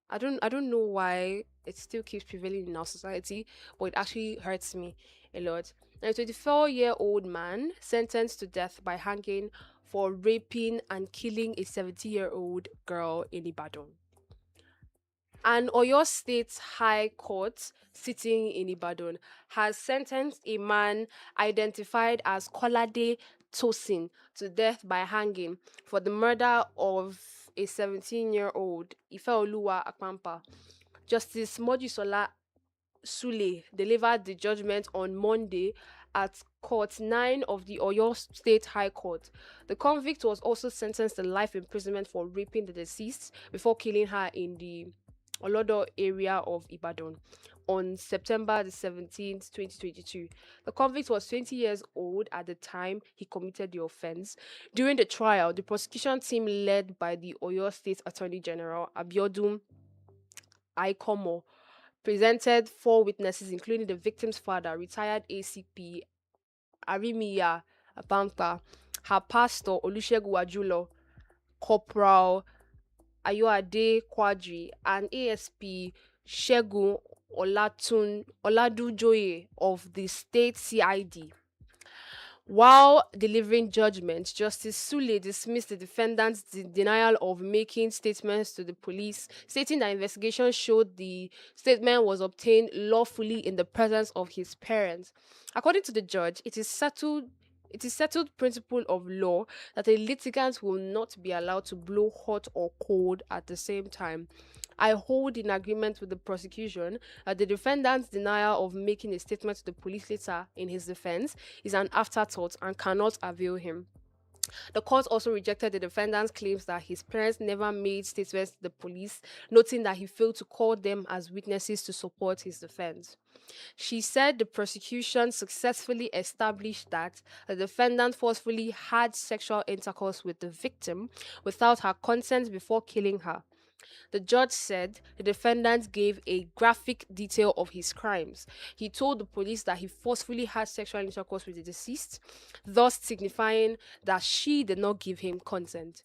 I don't know why it still keeps prevailing in our society, but it actually hurts me. a lot. A 24-year-old man sentenced to death by hanging for raping and killing a 70-year-old girl in Ibadan. An Oyo State High Court sitting in Ibadan has sentenced a man identified as Kolade Tosin to death by hanging for the murder of a 17-year-old Ifeoluwa Akpampa. Justice Mojisola Sule delivered the judgment on Monday at Court 9 of the Oyo State High Court. The convict was also sentenced to life imprisonment for raping the deceased before killing her in the Olodo area of Ibadan on September the 17th, 2022. The convict was 20 years old at the time he committed the offense. During the trial, the prosecution team led by the Oyo State Attorney General Abiodun Aikomo presented 4 witnesses, including the victim's father, retired ACP Arimiya Abampa, her pastor Olusegun Wajulo, Corporal Ayoade Quadri, and ASP Shegun Oladujoye of the state CID. While delivering judgment, Justice Sule dismissed the defendant's denial of making statements to the police, stating that investigation showed the statement was obtained lawfully in the presence of his parents. According to the judge, it is settled principle of law that a litigant will not be allowed to blow hot or cold at the same time. I hold in agreement with the prosecution that the defendant's denial of making a statement to the police later in his defense is an afterthought and cannot avail him. The court also rejected the defendant's claims that his parents never made statements to the police, noting that he failed to call them as witnesses to support his defense. She said the prosecution successfully established that the defendant forcefully had sexual intercourse with the victim without her consent before killing her. The judge said the defendant gave a graphic detail of his crimes. He told the police that he forcefully had sexual intercourse with the deceased, thus signifying that she did not give him consent.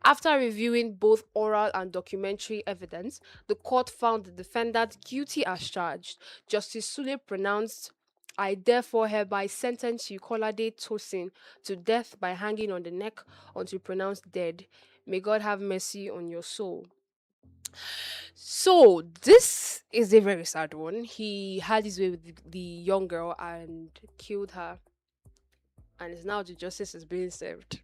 After reviewing both oral and documentary evidence, the court found the defendant guilty as charged. Justice Sule pronounced, I therefore hereby sentence you, Kolade Tosin, to death by hanging on the neck until pronounced dead. May God have mercy on your soul. So this is a very sad one. He had his way with the young girl and killed her, and it's now the justice is being served.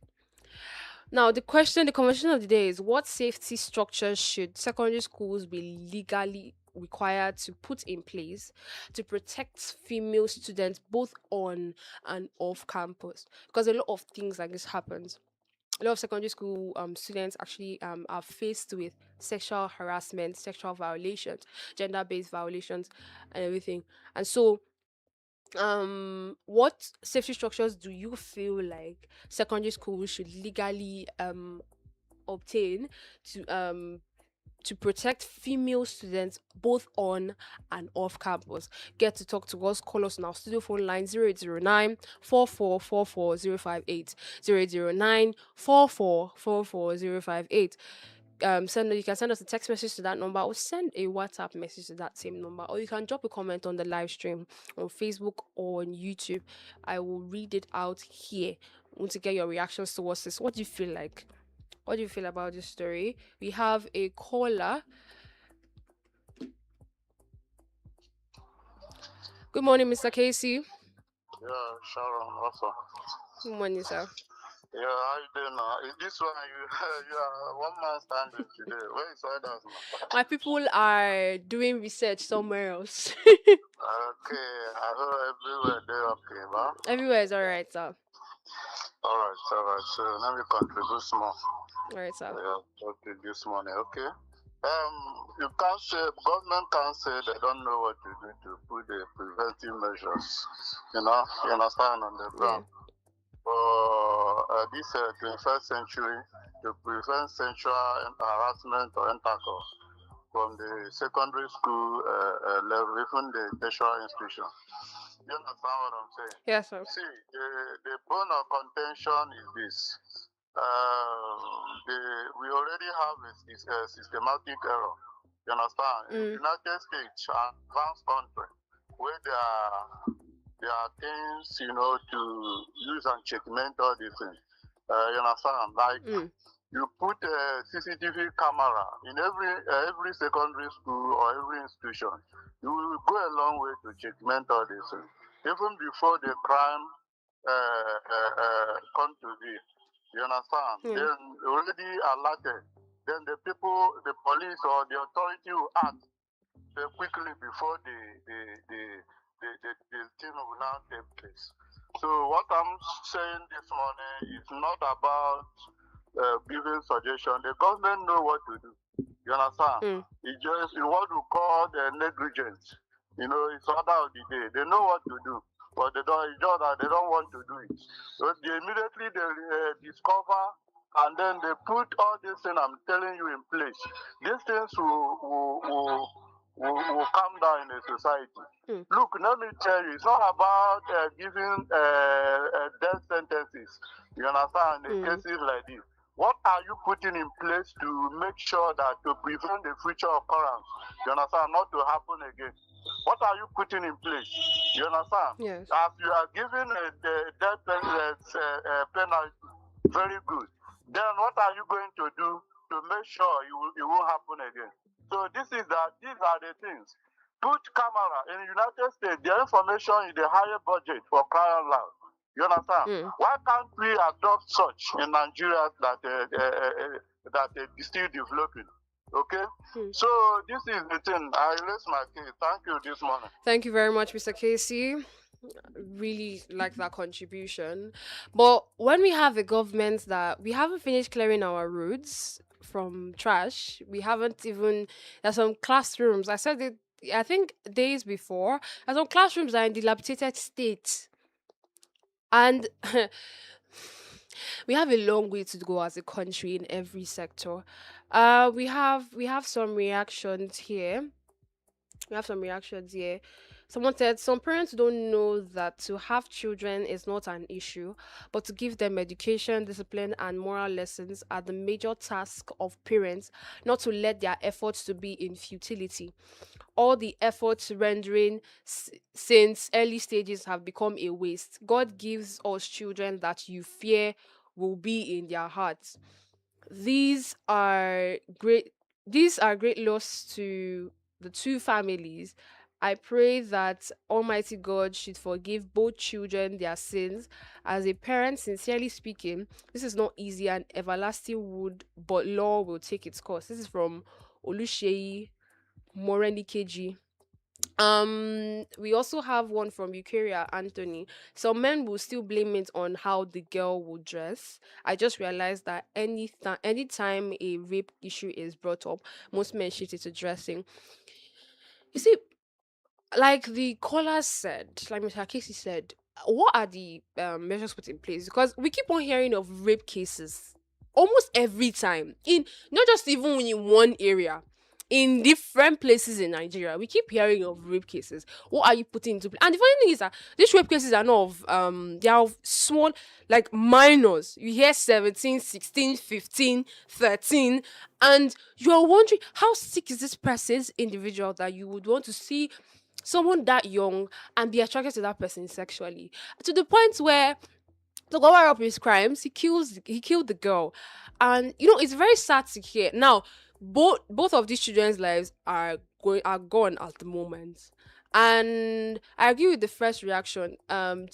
Now the conversation of the day is: what safety structures should secondary schools be legally required to put in place to protect female students both on and off campus? Because a lot of things like this happens. A lot of secondary school students actually are faced with sexual harassment, sexual violations, gender-based violations, and everything. And so, what safety structures do you feel like secondary schools should legally obtain to protect female students both on and off campus? Get to talk to us. Call us on our studio phone line 0809 4444 058 0809 4444 058. You can send us a text message to that number or send a WhatsApp message to that same number, or you can drop a comment on the live stream on Facebook or on YouTube. I will read it out here. I want to get your reactions towards this. What do you feel like? What do you feel about this story? We have a caller. Good morning, Mr. Casey. Yeah, Sharon, also. Good morning, sir. Yeah, how you doing now? This one, you are one man standing today. Where is others now? My people are doing research somewhere else. Okay, I heard everywhere they're okay, huh? Everywhere is alright, sir. Alright. So let me contribute small. Alright, sir. Yeah, okay, this morning, okay? You can't say, government can't say they don't know what to do to put the preventive measures, you understand, on the ground. Yeah. For this 21st century, to prevent sexual harassment or intercourse from the secondary school level, even the tertiary institution. You understand what I'm saying? Yes, sir. See, the bone of contention is this. We already have a systematic error. You understand? In the United States, an advanced country, where they are there are things, to use and checkmate all these things. You understand? Like you put a CCTV camera in every secondary school or every institution. You will go a long way to checkmate all these things. Even before the crime come to be. You understand? Then already alerted. Then the people, the police or the authority will act quickly before the thing will now take place. So what I'm saying this morning is not about giving suggestion. The government know what to do. You understand? It's just what we call the negligence. It's order of the day. They know what to do, but they don't. It's just that they don't want to do it. So they immediately discover, and then they put all these things I'm telling you in place. These things will come down in the society. Look, let me tell you, it's not about giving death sentences. You understand? In cases like this. What are you putting in place to make sure that to prevent the future occurrence? You understand? Not to happen again. What are you putting in place? You understand? Yes. As you are giving a death penalty, very good. Then what are you going to do to make sure it won't happen again? So these are the things. Put camera in the United States. The information is the higher budget for crying loud. You understand? Why can't we adopt such in Nigeria that is still developing? Okay? So this is the thing. I raise my case. Thank you this morning. Thank you very much, Mr. Casey. Really like that contribution. But when we have a government that we haven't finished clearing our roads from trash, we haven't even, there's some classrooms, I said it, I think days before, there's some classrooms that are in dilapidated state. And we have a long way to go as a country in every sector. We have some reactions here. Someone said some parents don't know that to have children is not an issue, but to give them education, discipline, and moral lessons are the major task of parents, not to let their efforts to be in futility. All the efforts rendering since early stages have become a waste. God gives us children that you fear will be in their hearts. These are great loss to the two families. I pray that Almighty God should forgive both children their sins. As a parent, sincerely speaking, this is not easy and everlasting wood, but law will take its course. This is from Olusheyi Moreni KG. We also have one from Eukarya Anthony. Some men will still blame it on how the girl will dress. I just realized that anytime a rape issue is brought up, most men shift it to dressing. You see, like the caller said, like Mr. Casey said, what are the measures put in place? Because we keep on hearing of rape cases almost every time, in not just even in one area, in different places in Nigeria. We keep hearing of rape cases. What are you putting into place? And the funny thing is that these rape cases are not of they are of small, like minors. You hear 17, 16, 15, 13, and you're wondering how sick is this person's individual that you would want to see someone that young and be attracted to that person sexually, to the point where, to cover up his crimes, he killed the girl. And it's very sad to hear. Now both of these children's lives are gone at the moment. And I agree with the first reaction. There's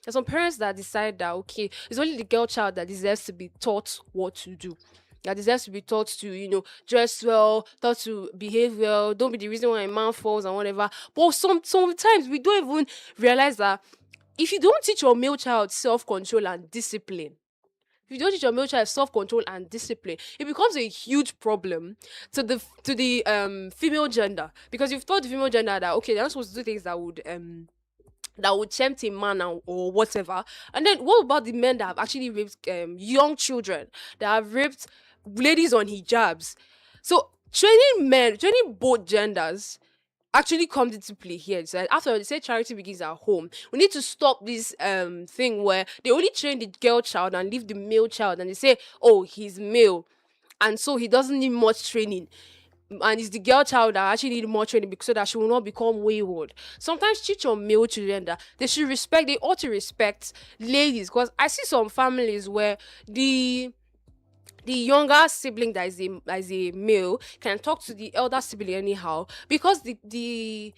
some parents that decide that, okay, it's only the girl child that deserves to be taught what to do, that deserves to be taught to, dress well, taught to behave well, don't be the reason why a man falls and whatever. But sometimes we don't even realize that if you don't teach your male child self-control and discipline, if you don't teach your male child self-control and discipline, it becomes a huge problem to the female gender. Because you've taught the female gender that, okay, they're not supposed to do things that would tempt a man or whatever. And then what about the men that have actually raped young children, that have raped ladies on hijabs? So training both genders actually comes into play here. So after all, they say charity begins at home. We need to stop this thing where they only train the girl child and leave the male child, and they say, oh, he's male, and so he doesn't need much training. and it's the girl child that actually need more training because so that she will not become wayward. Sometimes teach your male children that they ought to respect ladies, because I see some families where the younger sibling that is a male can talk to the elder sibling anyhow because the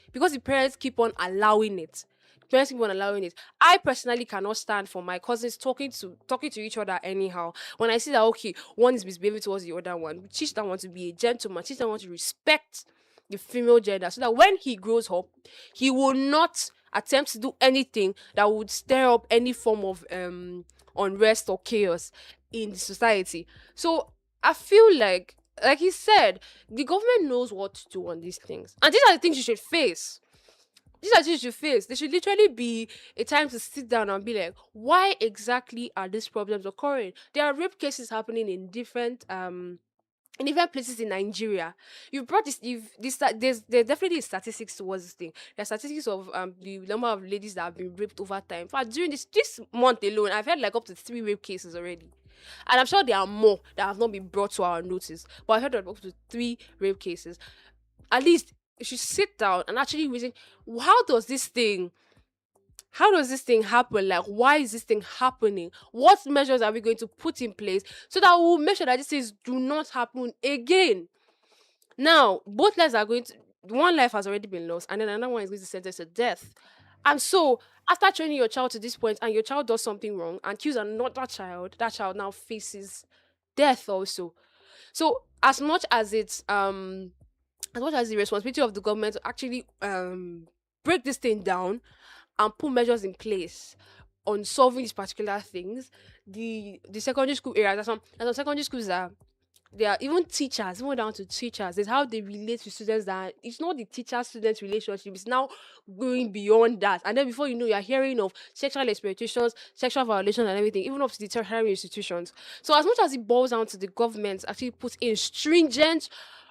parents keep on allowing it. Parents keep on allowing it. I personally cannot stand for my cousins talking to each other anyhow. When I see that okay, one is misbehaving towards the other one, teach that one to be a gentleman, teach that one to respect the female gender, so that when he grows up, he will not attempt to do anything that would stir up any form of unrest or chaos in the society. So I feel like he said, the government knows what to do on these things. And these are the things you should face. These are things you should face. There should literally be a time to sit down and be like, why exactly are these problems occurring? There are rape cases happening in different places in Nigeria. You've brought this. There's definitely statistics towards this thing. There are statistics of the number of ladies that have been raped over time. In fact, during this month alone, I've had like up to 3 rape cases already, and I'm sure there are more that have not been brought to our notice. But I heard of up to 3 rape cases. At least you should sit down and actually reason, how does this thing how does this thing happen? Like, why is this thing happening? What measures are we going to put in place so that we'll make sure that these things do not happen again? Now, both lives are going to, one life has already been lost, and then another one is going to sentence to death. And so, after training your child to this point, and your child does something wrong and kills another child, that child now faces death also. So, as much as the responsibility of the government to actually break this thing down and put measures in place on solving these particular things, the secondary school area, there's some secondary schools that they are even teachers, even down to teachers, is how they relate to students, that it's not the teacher-student relationship, it's now going beyond that. And then before you know, you're hearing of sexual exploitations, sexual violations and everything, even up to the tertiary institutions. So as much as it boils down to the government actually put in stringent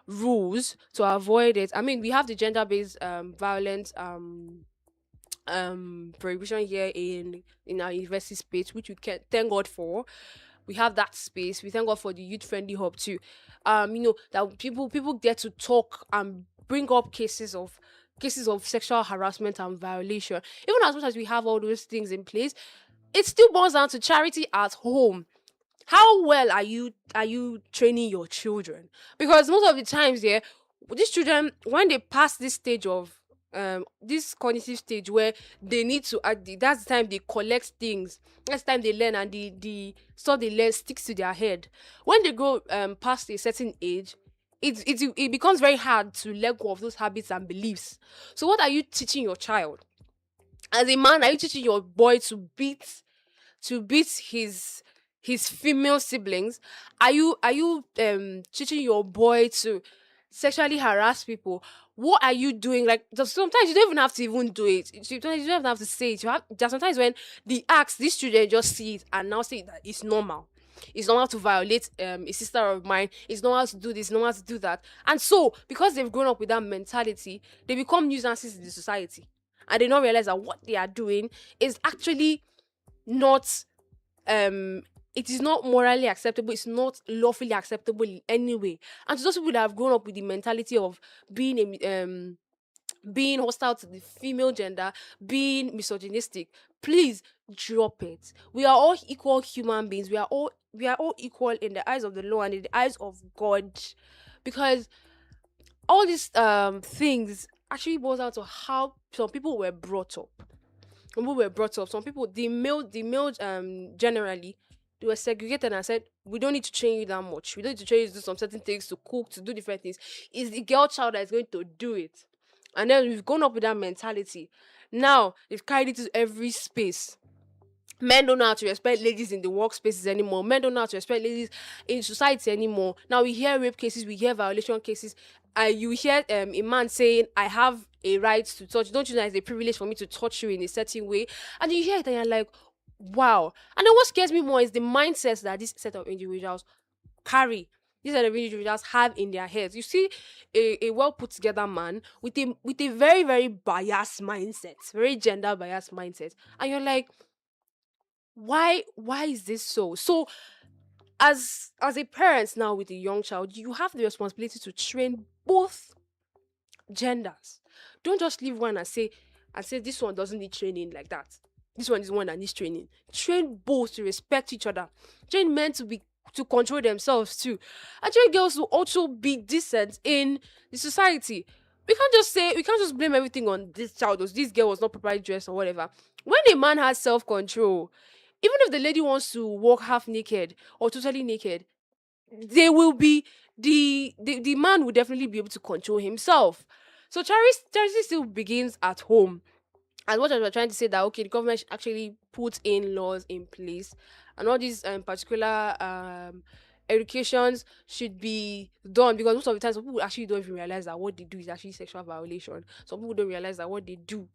rules to avoid it. I mean, we have the gender-based violence prohibition here in our university space, which we can thank God for. We have that space. We thank God for the youth friendly hub too. That people get to talk and bring up cases of sexual harassment and violation. Even as much as we have all those things in place, it still boils down to charity at home. How well are you training your children? Because most of the times, yeah, these children, when they pass this stage of this cognitive stage where they need to act, that's the time they collect things, that's the time they learn, and the stuff they learn sticks to their head. When they go past a certain age, it becomes very hard to let go of those habits and beliefs. So what are you teaching your child? As a man, are you teaching your boy to beat his female siblings? Are you teaching your boy to sexually harass people? What are you doing? Like, sometimes you don't even have to even do it. Sometimes you don't even have to say it. There's sometimes when the acts, these children just see it and now say that it's normal. It's normal to violate a sister of mine. It's normal to do this, normal to do that. And so, because they've grown up with that mentality, they become nuisances in the society. And they don't realize that what they are doing is actually not it is not morally acceptable, it's not lawfully acceptable in any way. And to those people that have grown up with the mentality of being hostile to the female gender, being misogynistic, please drop it. We are all equal human beings. We are all equal in the eyes of the law and in the eyes of God. Because all these things actually boils down to how some people were brought up. Some people, the male generally, they were segregated and said, we don't need to train you that much. We don't need to train you to do some certain things, to cook, to do different things. It's the girl child that is going to do it. And then we've gone up with that mentality. Now they've carried it to every space. Men don't know how to respect ladies in the workspaces anymore. Men don't know how to respect ladies in society anymore. Now we hear rape cases, we hear violation cases. You hear a man saying, I have a right to touch. Don't you know it's a privilege for me to touch you in a certain way? And you hear it and you're like, wow. And then what scares me more is the mindsets that this set of individuals carry. These are the individuals have in their heads. You see a well put together man with a very, very biased mindset, very gender biased mindset. And you're like, why is this so? So as a parent now with a young child, you have the responsibility to train both genders. Don't just leave one and say this one doesn't need training like that. This one is the one that needs training. Train both to respect each other. Train men to control themselves too. And train girls to also be decent in the society. We can't just blame everything on this child or this girl was not properly dressed or whatever. When a man has self-control, even if the lady wants to walk half naked or totally naked, they will be the man will definitely be able to control himself. So charity still begins at home. And what I was trying to say that okay, the government should actually put in laws in place, and all these particular educations should be done, because most of the time some people actually don't even realize that what they do is actually sexual violation. Some people don't realize that what they do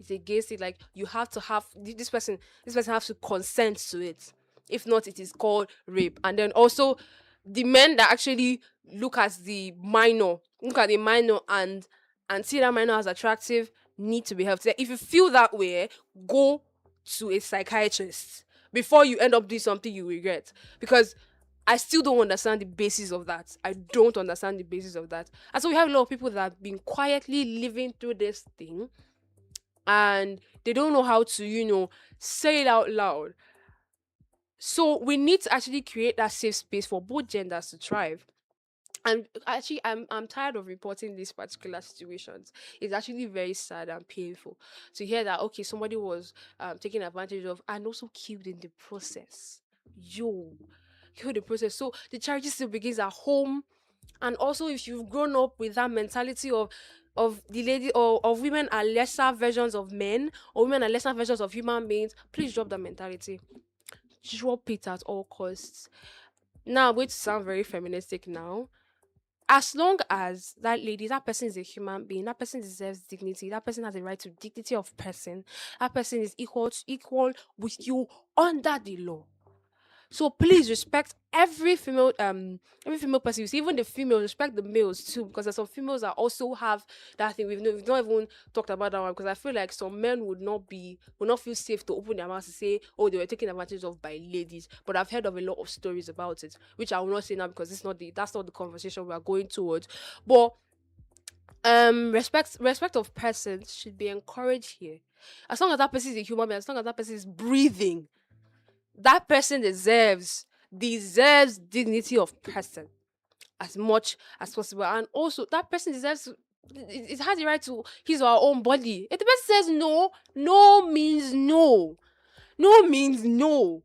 is against it. Like you have to have this person has to consent to it. If not, it is called rape. And then also the men that actually look at the minor and see that minor as attractive need to be helped. If you feel that way, go to a psychiatrist before you end up doing something you regret. Because I still don't understand the basis of that. I don't understand the basis of that. And so we have a lot of people that have been quietly living through this thing and they don't know how to, say it out loud. So we need to actually create that safe space for both genders to thrive. And actually, I'm tired of reporting these particular situations. It's actually very sad and painful to hear that okay, somebody was taken advantage of and also killed in the process. Yo, killed in the process. So the charity still begins at home, and also if you've grown up with that mentality of the lady or of women are lesser versions of men or women are lesser versions of human beings, please drop that mentality. Drop it at all costs. Now I'm going to sound very feministic now. As long as that person is a human being, that person deserves dignity, that person has a right to dignity of person, that person is equal with you under the law. So please respect every female person you see, even the females, respect the males too, because there's some females that also have that thing. We've not even talked about that one, because I feel like some men would not feel safe to open their mouths to say, oh, they were taken advantage of by ladies. But I've heard of a lot of stories about it, which I will not say now because that's not the conversation we are going towards. But respect of persons should be encouraged here. As long as that person is a human being, as long as that person is breathing, that person deserves dignity of person as much as possible. And also that person it has the right to his or her own body. If the person says no, no means no. No means no.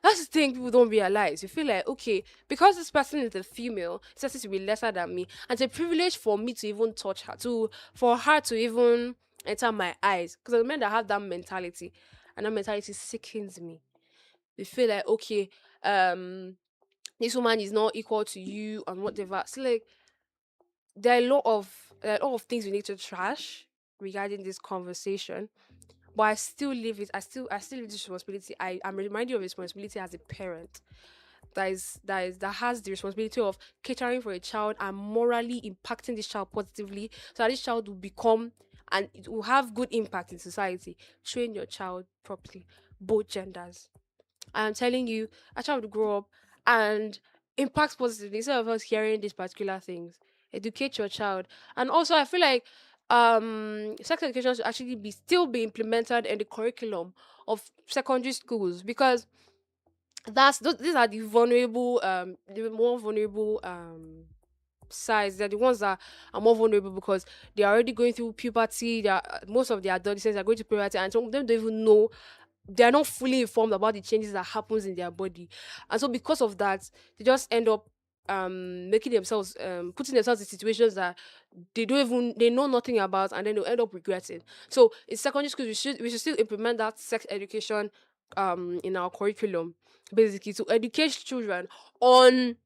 That's the thing people don't realize. You feel like, okay, because this person is a female, it's supposed to be lesser than me. And it's a privilege for me to even touch her, for her to even enter my eyes. Because the men that have that mentality, and that mentality sickens me. They feel like, okay, this woman is not equal to you and whatever. So like there are a lot of things we need to trash regarding this conversation. But I still live it. I still live this responsibility. I'm reminded of responsibility as a parent. That has the responsibility of catering for a child and morally impacting this child positively, so that this child will become and it will have good impact in society. Train your child properly, both genders. I'm telling you, a child will grow up and impact positively instead of us hearing these particular things. Educate your child. And also I feel like sex education should actually be implemented in the curriculum of secondary schools, because these are the more vulnerable size. They're the ones that are more vulnerable because they are already going through puberty. Most of the adolescents are going to puberty, and some of them don't even know, they are not fully informed about the changes that happens in their body. And so because of that, they just end up making themselves putting themselves in situations that they know nothing about, and then they'll end up regretting. So in secondary schools we should still implement that sex education in our curriculum, basically to educate children on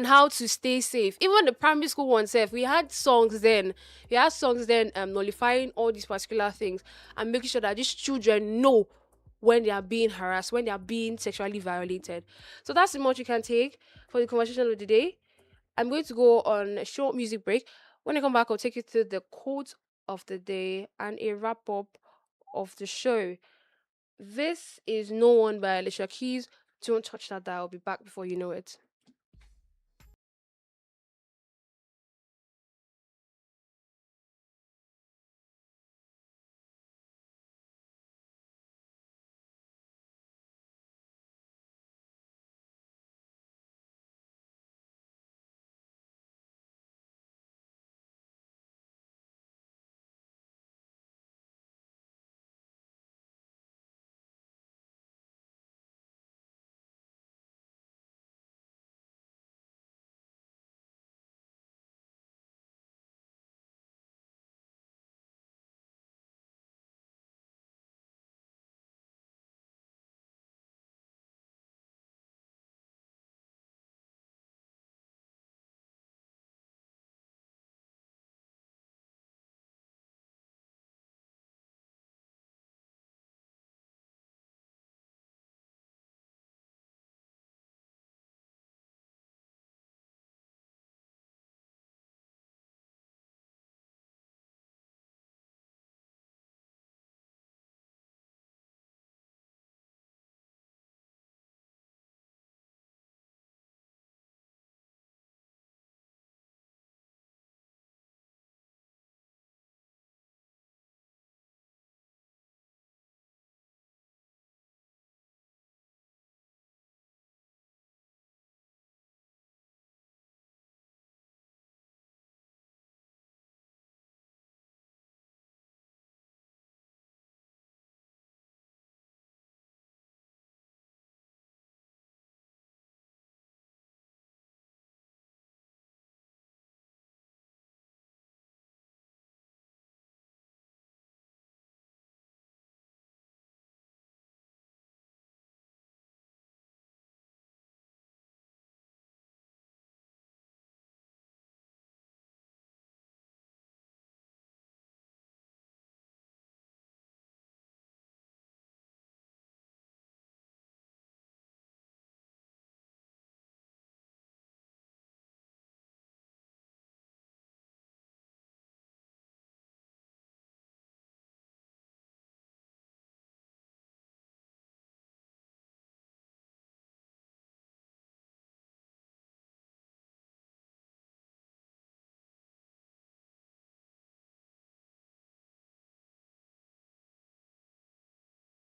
how to stay safe. Even the primary school one self, we had songs then nullifying all these particular things and making sure that these children know when they are being harassed, when they are being sexually violated. So that's the much you can take for the conversation of the day. I'm going to go on a short music break. When I come back, I'll take you through the quote of the day and a wrap up of the show. This is No One by Alicia Keys. Don't touch that dial. I'll be back before you know it.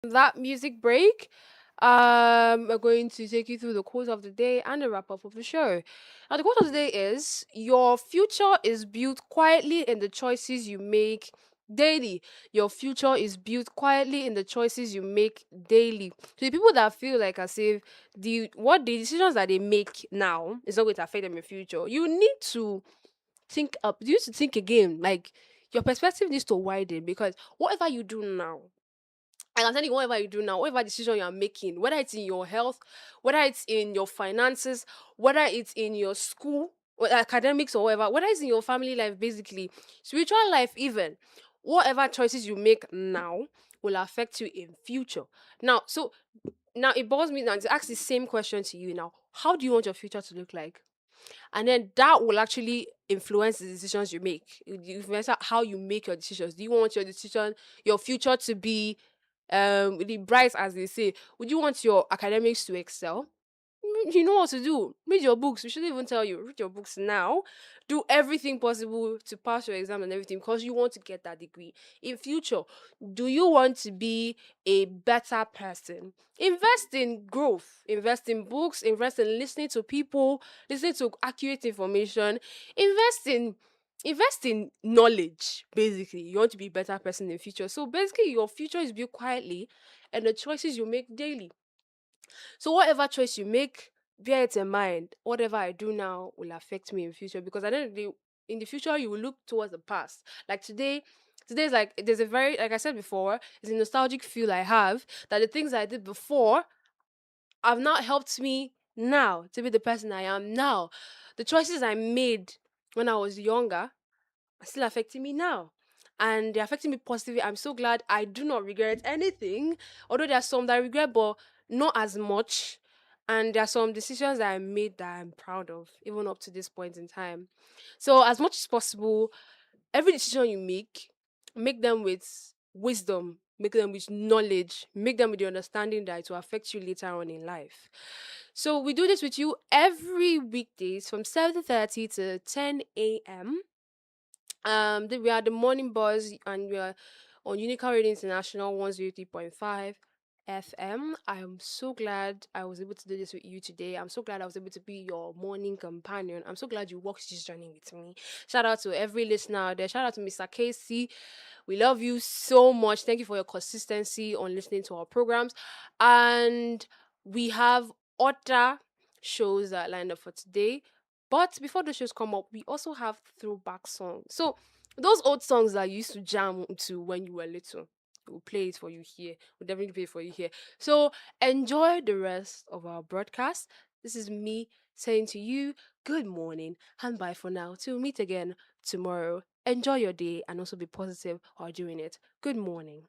That music break, we're going to take you through the quote of the day and the wrap up of the show. Now, the quote of the day is: Your future is built quietly in the choices you make daily. Your future is built quietly in the choices you make daily. So, the people that feel like as if the decisions that they make now is not going to affect them in the future, you need to think up. You need to think again. Like, your perspective needs to widen, because whatever you do now, and I'm telling you, whatever you do now, whatever decision you are making, whether it's in your health, whether it's in your finances, whether it's in your school, or academics, or whatever, whether it's in your family life, basically, spiritual life, even, whatever choices you make now will affect you in future. Now, so now it bothers me now to ask the same question to you now. How do you want your future to look like? And then that will actually influence the decisions you make. It will influence how you make your decisions. Do you want your future to be really bright, as they say? Would you want your academics to excel? You know what to do. Read your books. We shouldn't even tell you. Read your books now. Do everything possible to pass your exam and everything, because you want to get that degree. In future, do you want to be a better person? Invest in growth. Invest in books. Invest in listening to people. Listening to accurate information. Invest in invest in knowledge. Basically, you want to be a better person in future. So basically, your future is built quietly, and the choices you make daily. So whatever choice you make, bear it in mind. Whatever I do now will affect me in future, because at the end of the day, in the future you will look towards the past. Like today's like there's a very, like I said before, it's a nostalgic feel I have, that the things I did before have not helped me now to be the person I am now. The choices I made when I was younger are still affecting me now. And they're affecting me positively. I'm so glad I do not regret anything. Although there are some that I regret, but not as much. And there are some decisions that I made that I'm proud of, even up to this point in time. So, as much as possible, every decision you make them with wisdom. make them with knowledge, make them with the understanding that it will affect you later on in life. So we do this with you every weekdays from 7:30 to 10 a.m. We are the morning buzz, and we are on Unical Radio International 103.5 FM. I am so glad I was able to do this with you today. I'm so glad I was able to be your morning companion. I'm so glad you walked this journey with me. Shout out to every listener out there. Shout out to Mr. Casey. We love you so much. Thank you for your consistency on listening to our programs. And we have other shows that are lined up for today. But before the shows come up, we also have throwback songs. So those old songs that you used to jam to when you were little, we'll play it for you here. We'll definitely play it for you here. So enjoy the rest of our broadcast. This is me saying to you, good morning and bye for now. Till we meet again tomorrow. Enjoy your day and also be positive while doing it. Good morning.